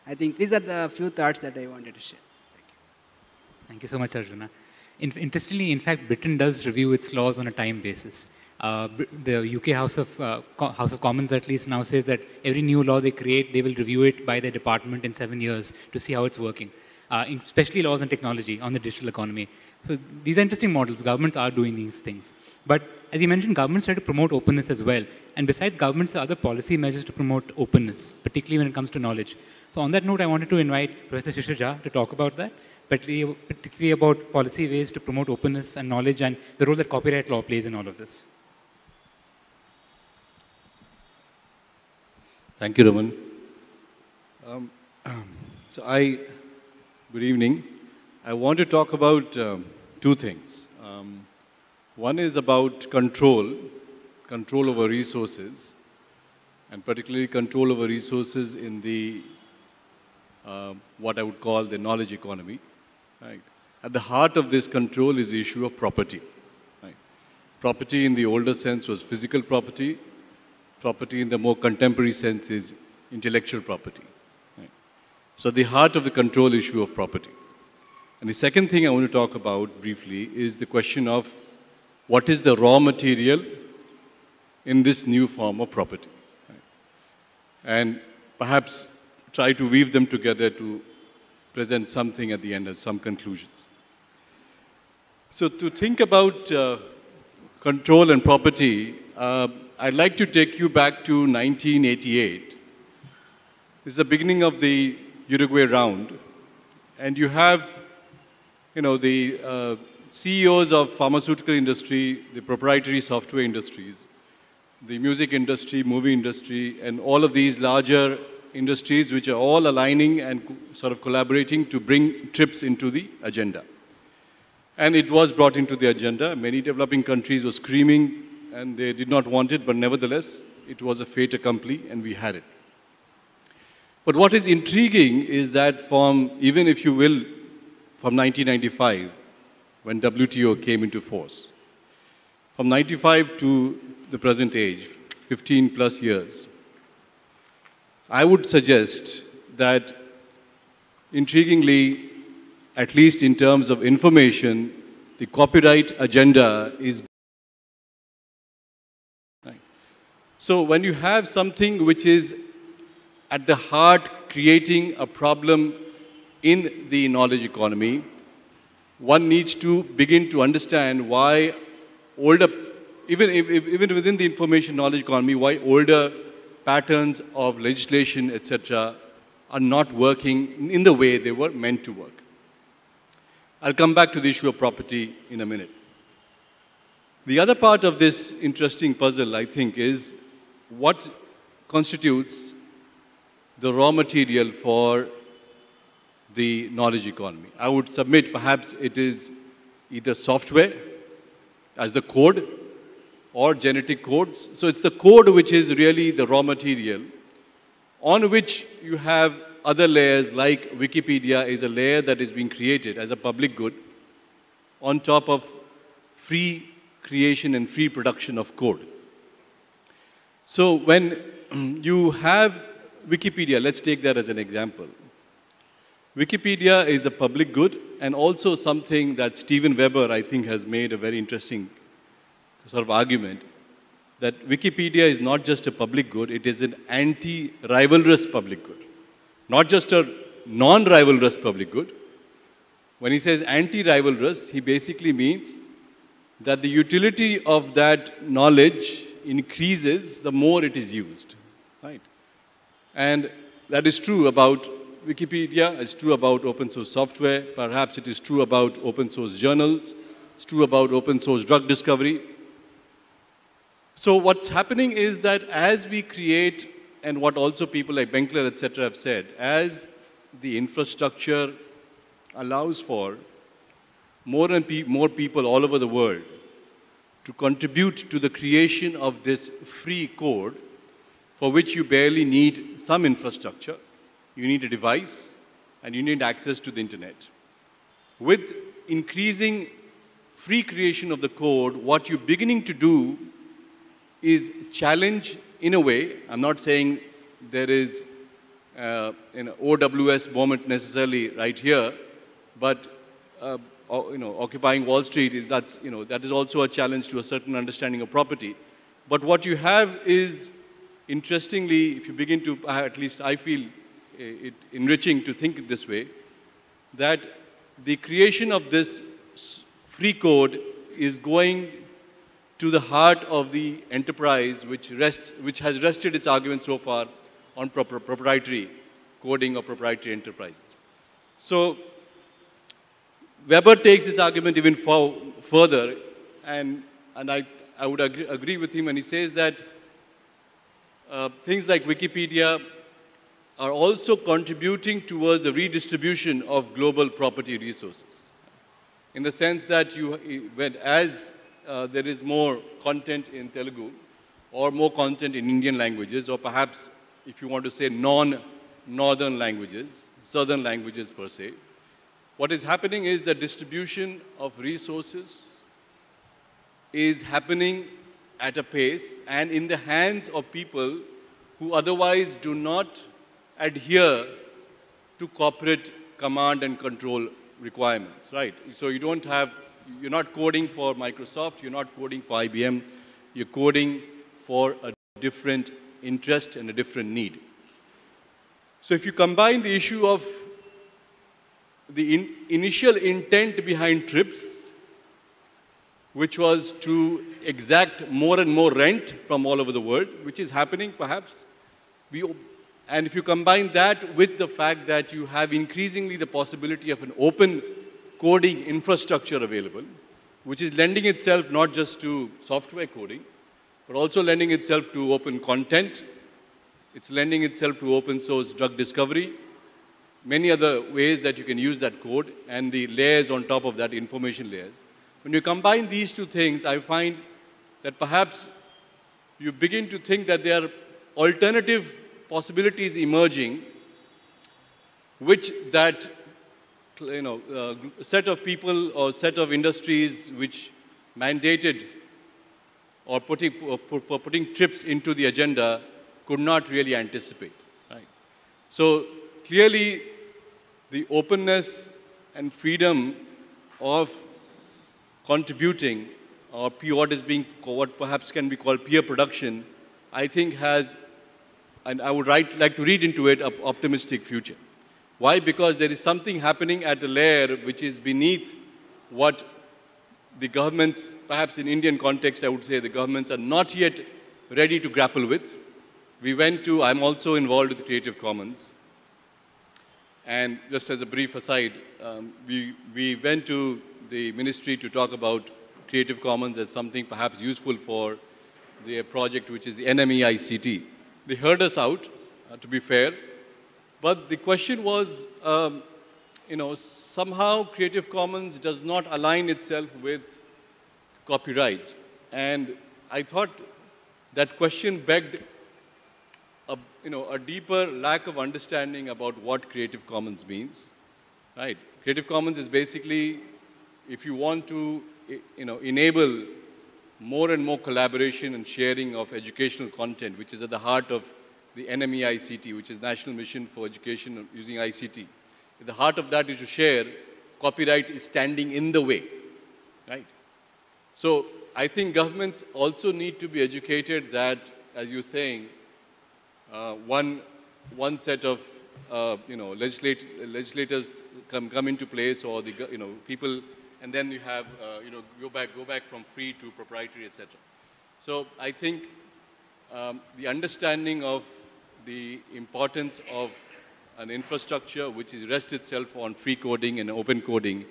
I think these are the few thoughts that I wanted to share. Thank you so much, Arjuna. Interestingly, in fact, Britain does review its laws on a time basis. The UK House of Commons at least now says that every new law they create, they will review it by their department in 7 years to see how it's working, especially laws on technology, on the digital economy. So these are interesting models. Governments are doing these things. But as you mentioned, governments try to promote openness as well. And besides governments, there are other policy measures to promote openness, particularly when it comes to knowledge. So on that note, I wanted to invite Professor Shishir Jha to talk about that, particularly about policy ways to promote openness and knowledge and the role that copyright law plays in all of this. Thank you, Raman. Good evening. I want to talk about two things. One is about control over resources, and particularly control over resources in the, what I would call the knowledge economy. Right? At the heart of this control is the issue of property. Right? Property in the older sense was physical property. Property in the more contemporary sense is intellectual property. Right? So the heart of the control issue of property. And the second thing I want to talk about briefly is the question of what is the raw material in this new form of property. Right? And perhaps try to weave them together to present something at the end as some conclusions. So to think about control and property, I'd like to take you back to 1988. This is the beginning of the Uruguay round. And you have, the CEOs of pharmaceutical industry, the proprietary software industries, the music industry, movie industry, and all of these larger industries which are all aligning and sort of collaborating to bring TRIPS into the agenda. And it was brought into the agenda. Many developing countries were screaming and they did not want it, but nevertheless, it was a fait accompli and we had it. But what is intriguing is that even if you will, from 1995, when WTO came into force, from 95 to the present age, 15 plus years, I would suggest that, intriguingly, at least in terms of information, the copyright agenda is. So when you have something which is at the heart creating a problem in the knowledge economy, one needs to begin to understand why older, even within the information knowledge economy, why older patterns of legislation, etc., are not working in the way they were meant to work. I'll come back to the issue of property in a minute. The other part of this interesting puzzle, I think, is what constitutes the raw material for the knowledge economy. I would submit perhaps it is either software as the code or genetic codes. So it's the code which is really the raw material on which you have other layers like Wikipedia is a layer that is being created as a public good on top of free creation and free production of code. So when you have Wikipedia, let's take that as an example. Wikipedia is a public good and also something that Steven Weber, I think, has made a very interesting sort of argument that Wikipedia is not just a public good, it is an anti-rivalrous public good. Not just a non-rivalrous public good. When he says anti-rivalrous, he basically means that the utility of that knowledge increases the more it is used. Right? And that is true about Wikipedia, it's true about open source software, perhaps it is true about open source journals, it's true about open source drug discovery. So what's happening is that as we create, and what also people like Benkler, etc. have said, as the infrastructure allows for more and more people all over the world to contribute to the creation of this free code for which you barely need some infrastructure, you need a device, and you need access to the internet. With increasing free creation of the code, what you're beginning to do is challenge, in a way, I'm not saying there is an OWS moment necessarily right here, but occupying Wall Street, that is also a challenge to a certain understanding of property. But what you have is, interestingly, if you begin to, at least I feel it enriching to think this way, that the creation of this free code is going to the heart of the enterprise which has rested its argument so far on proprietary coding or proprietary enterprises. So Weber takes this argument even further, and I would agree with him when he says that things like Wikipedia are also contributing towards the redistribution of global property resources. In the sense that as there is more content in Telugu or more content in Indian languages, or perhaps if you want to say non-northern languages, southern languages per se, what is happening is the distribution of resources is happening at a pace and in the hands of people who otherwise do not adhere to corporate command and control requirements, right? So you're not coding for Microsoft, you're not coding for IBM, you're coding for a different interest and a different need. So if you combine the issue of the initial intent behind TRIPS, which was to exact more and more rent from all over the world, which is happening perhaps, and if you combine that with the fact that you have increasingly the possibility of an open coding infrastructure available, which is lending itself not just to software coding, but also lending itself to open content, it's lending itself to open source drug discovery, many other ways that you can use that code, and the layers on top of that, information layers. When you combine these two things, I find that perhaps you begin to think that there are alternative possibilities emerging, which that set of people or set of industries which mandated or putting TRIPS into the agenda could not really anticipate. Right? So clearly, the openness and freedom of contributing or what perhaps can be called peer production, I think has, and I would like to read into it, an optimistic future. Why? Because there is something happening at a layer which is beneath what the governments, perhaps in Indian context, I would say the governments are not yet ready to grapple with. We went to, I'm also involved with Creative Commons. And just as a brief aside, we went to the ministry to talk about Creative Commons as something perhaps useful for the project which is the NMEICT. They heard us out, to be fair, but the question was, somehow Creative Commons does not align itself with copyright. And I thought that question begged a deeper lack of understanding about what Creative Commons means, right? Creative Commons is basically, if you want to, enable more and more collaboration and sharing of educational content, which is at the heart of the NMEICT, which is National Mission for Education using ICT. At the heart of that is to share. Copyright is standing in the way, right? So I think governments also need to be educated that, as you're saying, one set of legislators come into place, or the people, and then you have go back from free to proprietary, etc. So I think the understanding of the importance of an infrastructure which rests itself on free coding and open coding,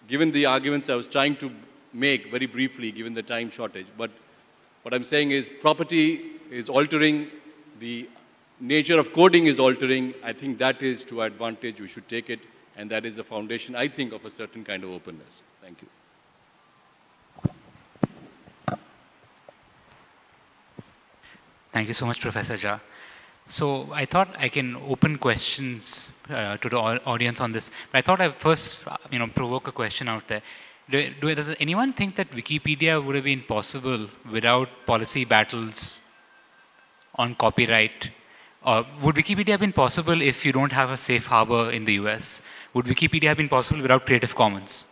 given the arguments I was trying to make very briefly, given the time shortage. But what I'm saying is property is altering, the nature of coding is altering. I think that is to our advantage. We should take it. And that is the foundation, I think, of a certain kind of openness. Thank you. Thank you so much, Professor Jha. So I thought I can open questions to the audience on this. But I thought I'd first, provoke a question out there. Does anyone think that Wikipedia would have been possible without policy battles on copyright? Or would Wikipedia have been possible if you don't have a safe harbor in the US? Would Wikipedia have been possible without Creative Commons?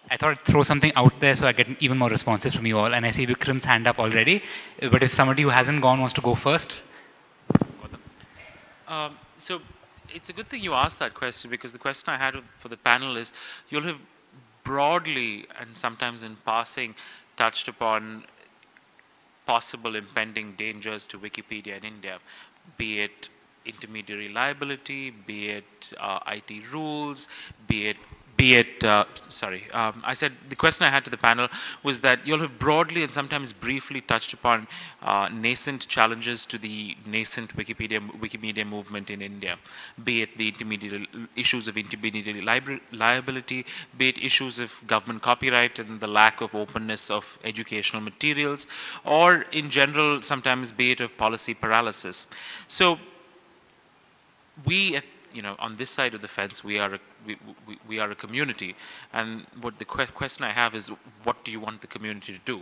I thought I'd throw something out there so I get even more responses from you all. And I see Vikram's hand up already. But if somebody who hasn't gone wants to go first. So it's a good thing you asked that question, because the question I had for the panel is, you'll have broadly and sometimes in passing touched upon possible impending dangers to Wikipedia in India, be it intermediary liability, be it IT rules, be it I said the question I had to the panel was that you'll have broadly and sometimes briefly touched upon nascent challenges to the nascent Wikimedia movement in India, be it the issues of intermediary liability, be it issues of government copyright and the lack of openness of educational materials, or in general sometimes be it of policy paralysis. So we, on this side of the fence, we are a community, and what the question I have is, what do you want the community to do?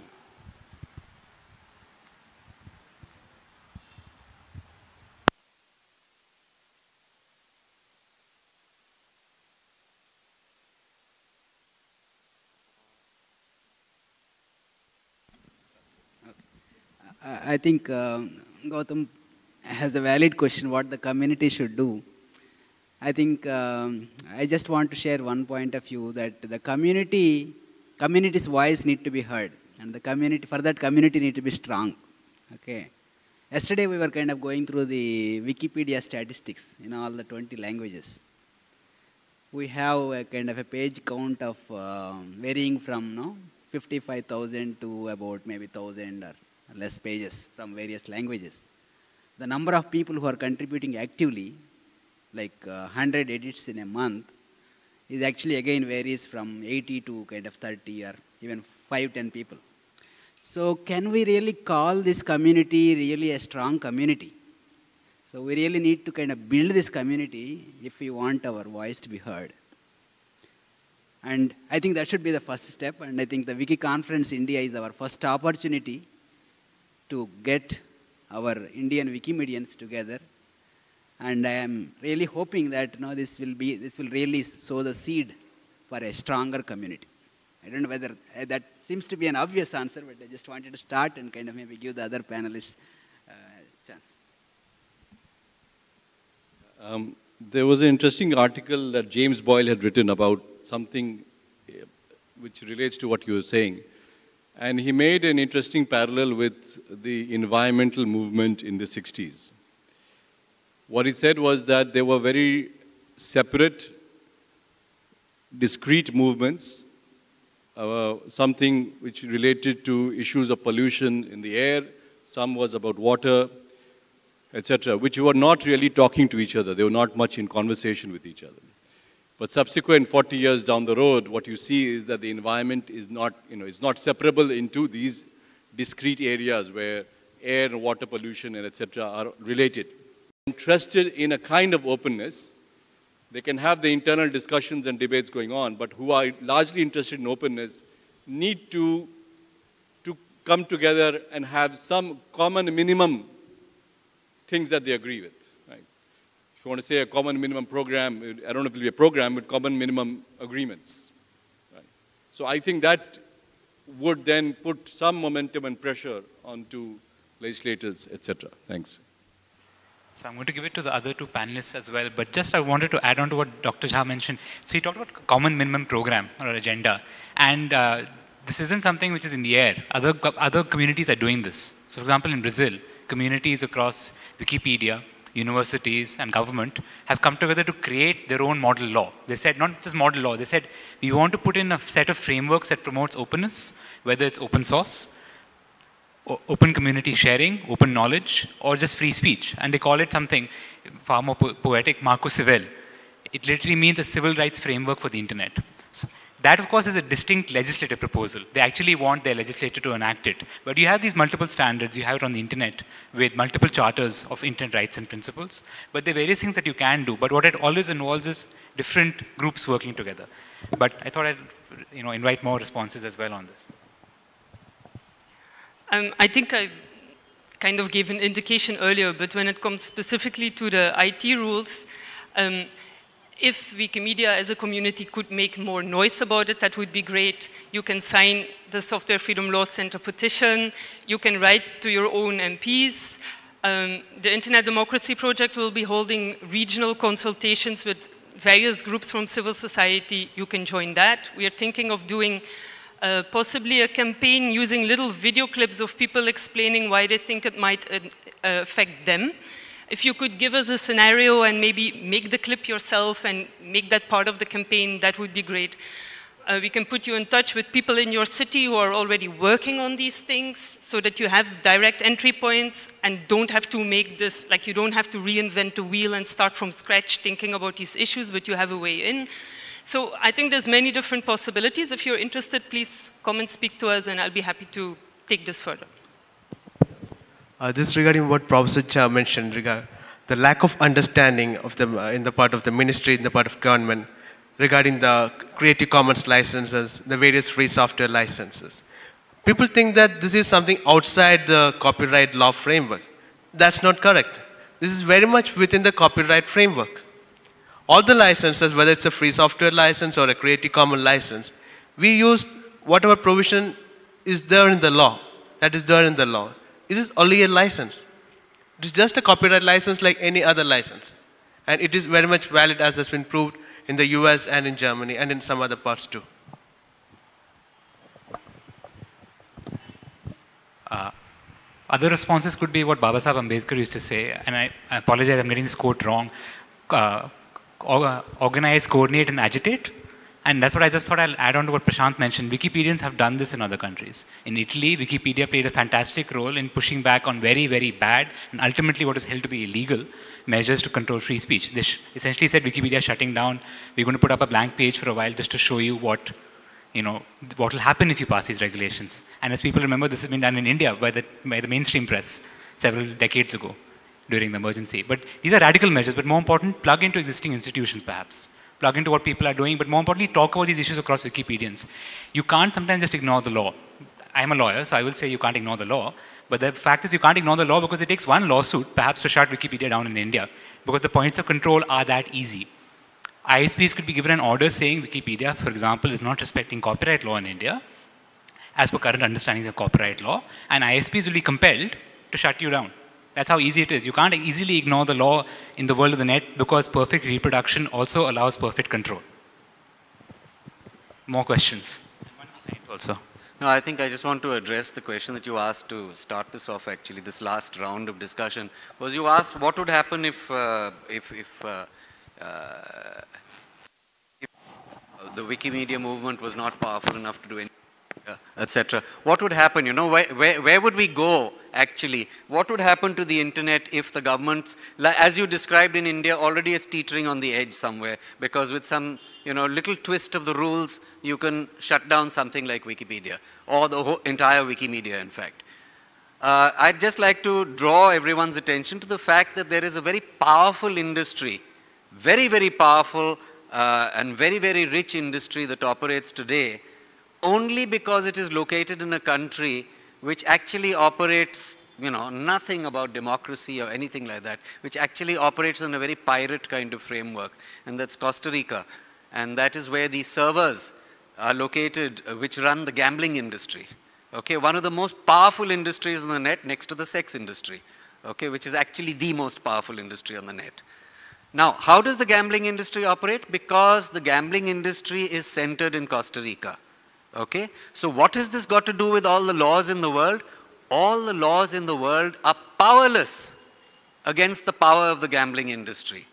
I think Gautam has a valid question, what the community should do. I think I just want to share one point of view, that the community's voice need to be heard, and for that community need to be strong. Okay. Yesterday we were kind of going through the Wikipedia statistics in all the 20 languages. We have a kind of a page count of varying from 55,000 to about maybe 1,000 or less pages from various languages. The number of people who are contributing actively, like 100 edits in a month, is actually again varies from 80 to kind of 30 or even 5-10 people. So can we really call this community really a strong community? So we really need to kind of build this community if we want our voice to be heard. And I think that should be the first step, and I think the Wiki Conference India is our first opportunity to get our Indian Wikimedians together. And I am really hoping that this will really sow the seed for a stronger community. I don't know whether that seems to be an obvious answer, but I just wanted to start and kind of maybe give the other panelists a chance. There was an interesting article that James Boyle had written about something which relates to what you were saying. And he made an interesting parallel with the environmental movement in the 60s. What he said was that there were very separate, discrete movements, something which related to issues of pollution in the air, some was about water, etc., which were not really talking to each other. They were not much in conversation with each other. But subsequent 40 years down the road, what you see is that the environment is not, it's not separable into these discrete areas where air and water pollution and etc. are related. Interested in a kind of openness, they can have the internal discussions and debates going on, but who are largely interested in openness need to come together and have some common minimum things that they agree with. Right? If you want to say a common minimum program, I don't know if it will be a program, but common minimum agreements. Right? So I think that would then put some momentum and pressure onto legislators, etc. Thanks. So I'm going to give it to the other two panelists as well, but just I wanted to add on to what Dr. Jha mentioned. So he talked about common minimum program or agenda, and this isn't something which is in the air. Other communities are doing this. So for example, in Brazil, communities across Wikipedia, universities and government have come together to create their own model law. They said, not just model law, they said, we want to put in a set of frameworks that promotes openness, whether it's open source, open community sharing, open knowledge, or just free speech. And they call it something far more poetic, Marco Civil. It literally means a civil rights framework for the internet. So that, of course, is a distinct legislative proposal. They actually want their legislator to enact it. But you have these multiple standards, you have it on the internet with multiple charters of internet rights and principles. But there are various things that you can do. But what it always involves is different groups working together. But I thought I'd invite more responses as well on this. I think I kind of gave an indication earlier, but when it comes specifically to the IT rules, if Wikimedia as a community could make more noise about it, that would be great. You can sign the Software Freedom Law Center petition. You can write to your own MPs. The Internet Democracy Project will be holding regional consultations with various groups from civil society. You can join that. We are thinking of doing possibly a campaign using little video clips of people explaining why they think it might affect them. If you could give us a scenario and maybe make the clip yourself and make that part of the campaign, that would be great. We can put you in touch with people in your city who are already working on these things so that you have direct entry points and don't have to make this, like you don't have to reinvent the wheel and start from scratch thinking about these issues, but you have a way in. So I think there's many different possibilities. If you're interested, please come and speak to us and I'll be happy to take this further. This is regarding what Professor Jha mentioned, regarding the lack of understanding of in the part of the ministry, in the part of government, regarding the Creative Commons licenses, the various free software licenses. People think that this is something outside the copyright law framework. That's not correct. This is very much within the copyright framework. All the licenses, whether it's a free software license or a Creative Commons license, we use whatever provision is there in the law, that is there in the law. This is only a license. It is just a copyright license like any other license. And it is very much valid, as has been proved in the US and in Germany and in some other parts too. Other responses could be what Babasaheb Ambedkar used to say, and I apologize, I'm getting this quote wrong. Organize, coordinate, and agitate. And that's what I just thought I'll add on to what Prashant mentioned. Wikipedians have done this in other countries. In Italy, Wikipedia played a fantastic role in pushing back on very, very bad and ultimately what is held to be illegal measures to control free speech. They essentially said Wikipedia shutting down. We're going to put up a blank page for a while just to show you what will happen if you pass these regulations. And as people remember, this has been done in India by the mainstream press several decades ago during the emergency. But these are radical measures, but more important, plug into existing institutions perhaps. Plug into what people are doing, but more importantly, talk about these issues across Wikipedians. You can't sometimes just ignore the law. I'm a lawyer, so I will say you can't ignore the law. But the fact is you can't ignore the law because it takes one lawsuit, perhaps, to shut Wikipedia down in India, because the points of control are that easy. ISPs could be given an order saying Wikipedia, for example, is not respecting copyright law in India, as per current understandings of copyright law, and ISPs will be compelled to shut you down. That's how easy it is. You can't easily ignore the law in the world of the net because perfect reproduction also allows perfect control. More questions? Also. No, I think I just want to address the question that you asked to start this off, actually, this last round of discussion. Was you asked what would happen if the Wikimedia movement was not powerful enough to do anything, etc. What would happen? You know, where would we go, actually? What would happen to the internet if the governments, as you described in India, already it's teetering on the edge somewhere, because with some, you know, little twist of the rules, you can shut down something like Wikipedia, or the whole entire Wikimedia, in fact. I'd just like to draw everyone's attention to the fact that there is a very powerful industry, very, very powerful and very, very rich industry that operates today, only because it is located in a country which actually operates, you know, nothing about democracy or anything like that, which actually operates on a very pirate kind of framework, and that's Costa Rica. And that is where these servers are located, which run the gambling industry. Okay, one of the most powerful industries on the net, next to the sex industry, okay, which is actually the most powerful industry on the net. Now, how does the gambling industry operate? Because the gambling industry is centered in Costa Rica. Okay, so what has this got to do with all the laws in the world? All the laws in the world are powerless against the power of the gambling industry,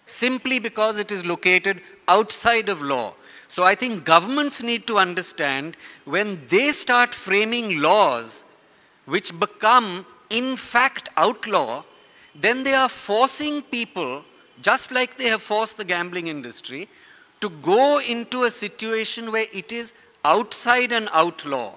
simply because it is located outside of law. So I think governments need to understand, when they start framing laws which become in fact outlaw, then they are forcing people, just like they have forced the gambling industry, to go into a situation where it is outside an outlaw.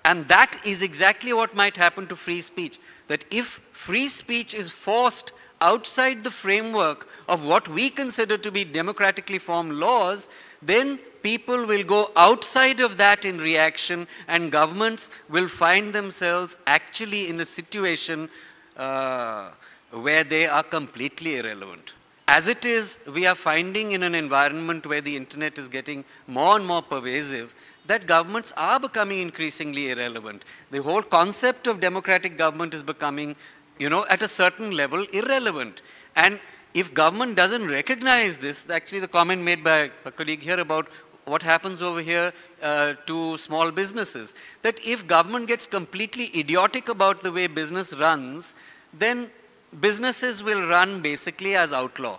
And that is exactly what might happen to free speech. That if free speech is forced outside the framework of what we consider to be democratically formed laws, then people will go outside of that in reaction, and governments will find themselves actually in a situation where they are completely irrelevant. As it is, we are finding in an environment where the internet is getting more and more pervasive, that governments are becoming increasingly irrelevant. The whole concept of democratic government is becoming, you know, at a certain level irrelevant. And if government doesn't recognize this, actually the comment made by a colleague here about what happens over here to small businesses, that if government gets completely idiotic about the way business runs, then businesses will run basically as outlaw.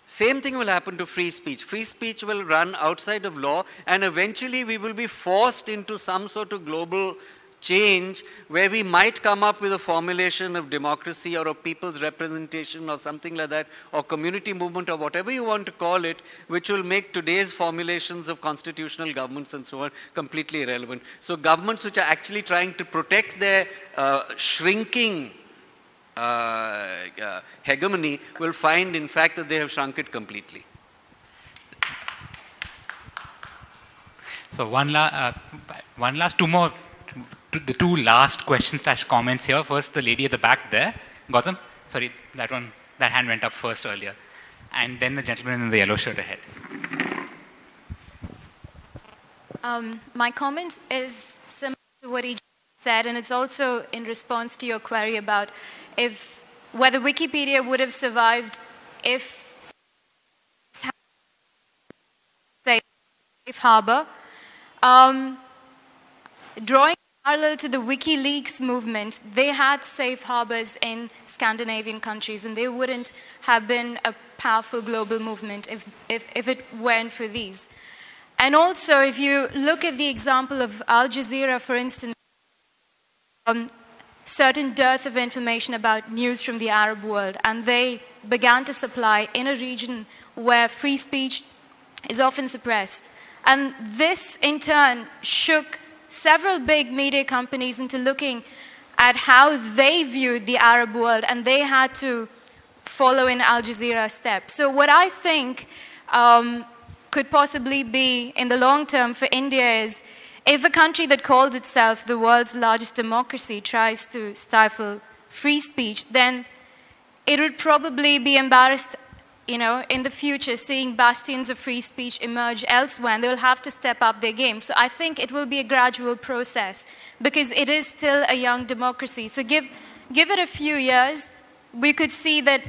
Same thing will happen to free speech. Free speech will run outside of law, and eventually we will be forced into some sort of global change where we might come up with a formulation of democracy or of people's representation or something like that, or community movement or whatever you want to call it, which will make today's formulations of constitutional governments and so on completely irrelevant. So governments which are actually trying to protect their shrinking hegemony will find, in fact, that they have shrunk it completely. So the two last questions / comments here. First, the lady at the back there, Gautam. Sorry, that hand went up first earlier, and then the gentleman in the yellow shirt ahead. My comment is similar to what he said, and it's also in response to your query about whether Wikipedia would have survived if safe harbor. Drawing parallel to the WikiLeaks movement, they had safe harbors in Scandinavian countries, and they wouldn't have been a powerful global movement if it weren't for these. And also, if you look at the example of Al Jazeera, for instance, certain dearth of information about news from the Arab world, and they began to supply in a region where free speech is often suppressed. And this, in turn, shook several big media companies into looking at how they viewed the Arab world, and they had to follow in Al Jazeera's steps. So what I think could possibly be in the long term for India is, if a country that calls itself the world's largest democracy tries to stifle free speech, then it would probably be embarrassed, you know, in the future, seeing bastions of free speech emerge elsewhere, and they'll have to step up their game. So I think it will be a gradual process, because it is still a young democracy. So give give it a few years, we could see that,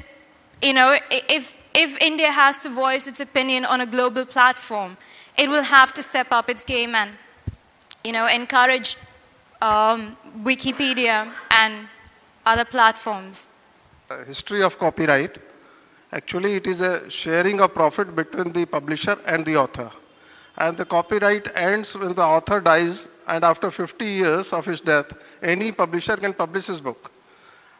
you know, if India has to voice its opinion on a global platform, it will have to step up its game and, you know, encourage Wikipedia and other platforms. History of copyright. Actually, it is a sharing of profit between the publisher and the author. And the copyright ends when the author dies, and after 50 years of his death, any publisher can publish his book.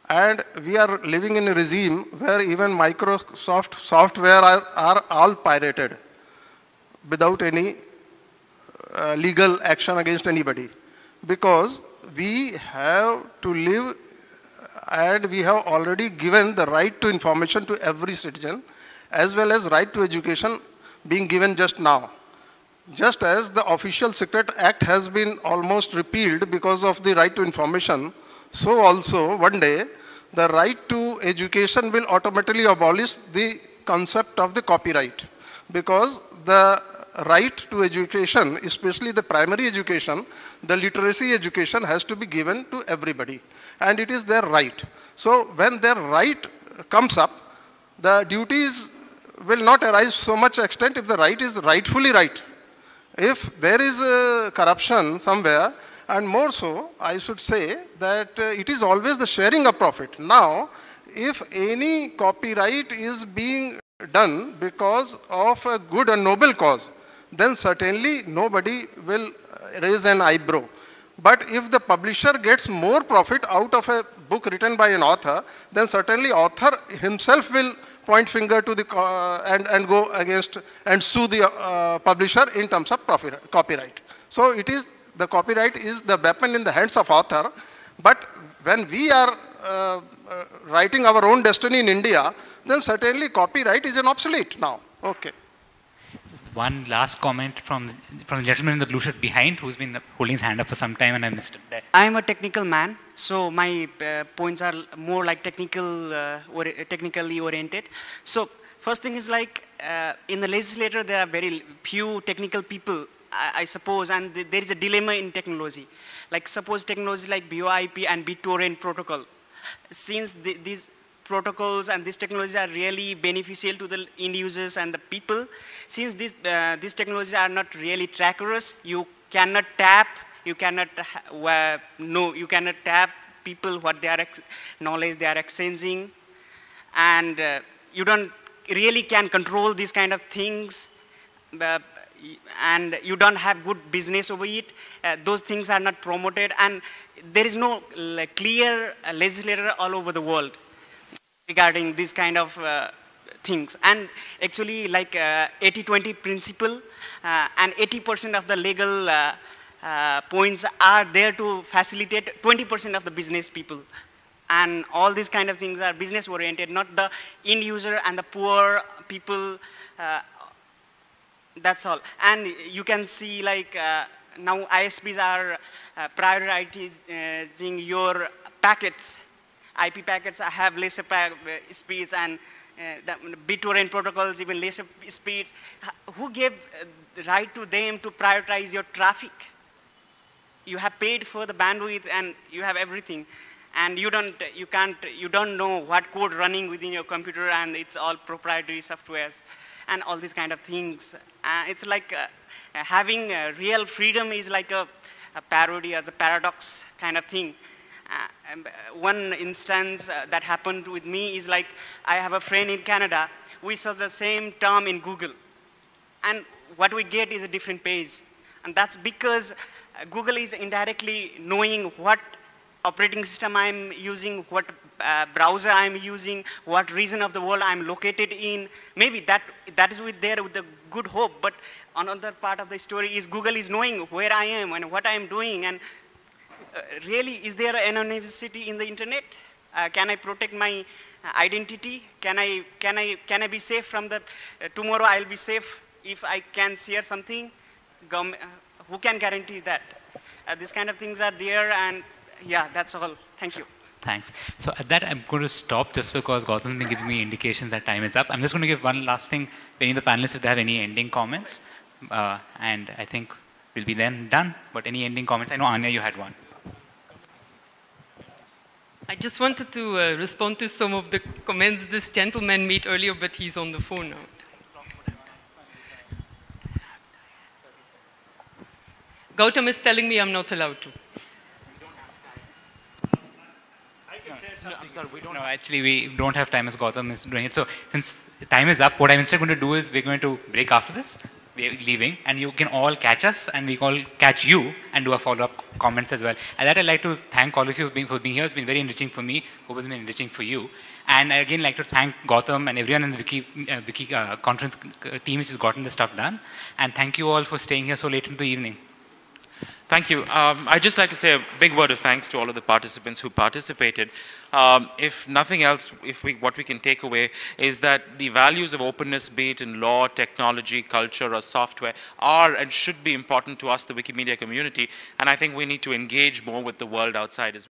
And we are living in a regime where even Microsoft software are all pirated without any legal action against anybody. Because we have to live, and we have already given the right to information to every citizen, as well as right to education being given just now. Just as the Official Secret Act has been almost repealed because of the right to information, so also one day the right to education will automatically abolish the concept of the copyright. Because the right to education, especially the primary education, the literacy education has to be given to everybody. And it is their right. So when their right comes up, the duties will not arise so much extent if the right is rightfully right. If there is corruption somewhere, and more so, I should say that it is always the sharing of profit. Now, if any copyright is being done because of a good and noble cause, then certainly nobody will raise an eyebrow. But if the publisher gets more profit out of a book written by an author, then certainly author himself will point finger to the and go against and sue the publisher in terms of copyright. So it is, the copyright is the weapon in the hands of author. But when we are writing our own destiny in India, then certainly copyright is an obsolete now. Okay. One last comment from the gentleman in the blue shirt behind, who's been holding his hand up for some time, and I missed it there. I'm a technical man, so my points are more like technically oriented. So first thing is like, in the legislature, there are very few technical people, I suppose, and there is a dilemma in technology. Like suppose technology like BOIP and BitTorrent protocol. Since these protocols and these technologies are really beneficial to the end users and the people, since these technologies are not really trackerous, you cannot tap, you cannot you cannot tap people what they are knowledge they are exchanging, and you don't really can control these kind of things, and you don't have good business over it. Those things are not promoted, and there is no clear legislator all over the world regarding this kind of things. And actually like 80-20 principle, and 80% of the legal points are there to facilitate 20% of the business people. And all these kind of things are business oriented, not the end user and the poor people. That's all. And you can see like now ISPs are prioritizing your packets. IP packets have lesser speeds, and the BitTorrent protocols even lesser speeds. Who gave the right to them to prioritize your traffic? You have paid for the bandwidth and you have everything, and you don't know what code running within your computer, and it's all proprietary softwares and all these kind of things. It's like having real freedom is like a parody as a paradox kind of thing. One instance that happened with me is like, I have a friend in Canada. We search the same term in Google, and what we get is a different page. And that's because Google is indirectly knowing what operating system I'm using, what browser I'm using, what region of the world I'm located in. Maybe that is there with the good hope, but another part of the story is Google is knowing where I am and what I am doing. And really, is there anonymity in the internet? Can I protect my identity? Can I be safe from the tomorrow? I'll be safe if I can share something. Who can guarantee that? These kind of things are there, and yeah, that's all. Thank you. Thanks. So at that, I'm going to stop just because Gautam's been giving me indications that time is up. I'm just going to give one last thing, any of the panelists, if they have any ending comments, and I think we'll be then done. But any ending comments? I know Anya, you had one. I just wanted to respond to some of the comments this gentleman made earlier, but he's on the phone now. Gautam is telling me I'm not allowed to. No, I'm sorry, we don't. No, actually, we don't have time as Gautam is doing it. So, since time is up, what I'm instead going to do is we're going to break after this. We're leaving, and you can all catch us, and we can all catch you and do a follow-up comments as well. And that I'd like to thank all of you for being here. It's been very enriching for me. Hope it's been enriching for you. And I again like to thank Gautam and everyone in the Wiki conference team which has gotten this stuff done. And thank you all for staying here so late into the evening. Thank you. I'd just like to say a big word of thanks to all of the participants who participated. If nothing else, what we can take away is that the values of openness, be it in law, technology, culture, or software, are and should be important to us, the Wikimedia community. And I think we need to engage more with the world outside as well.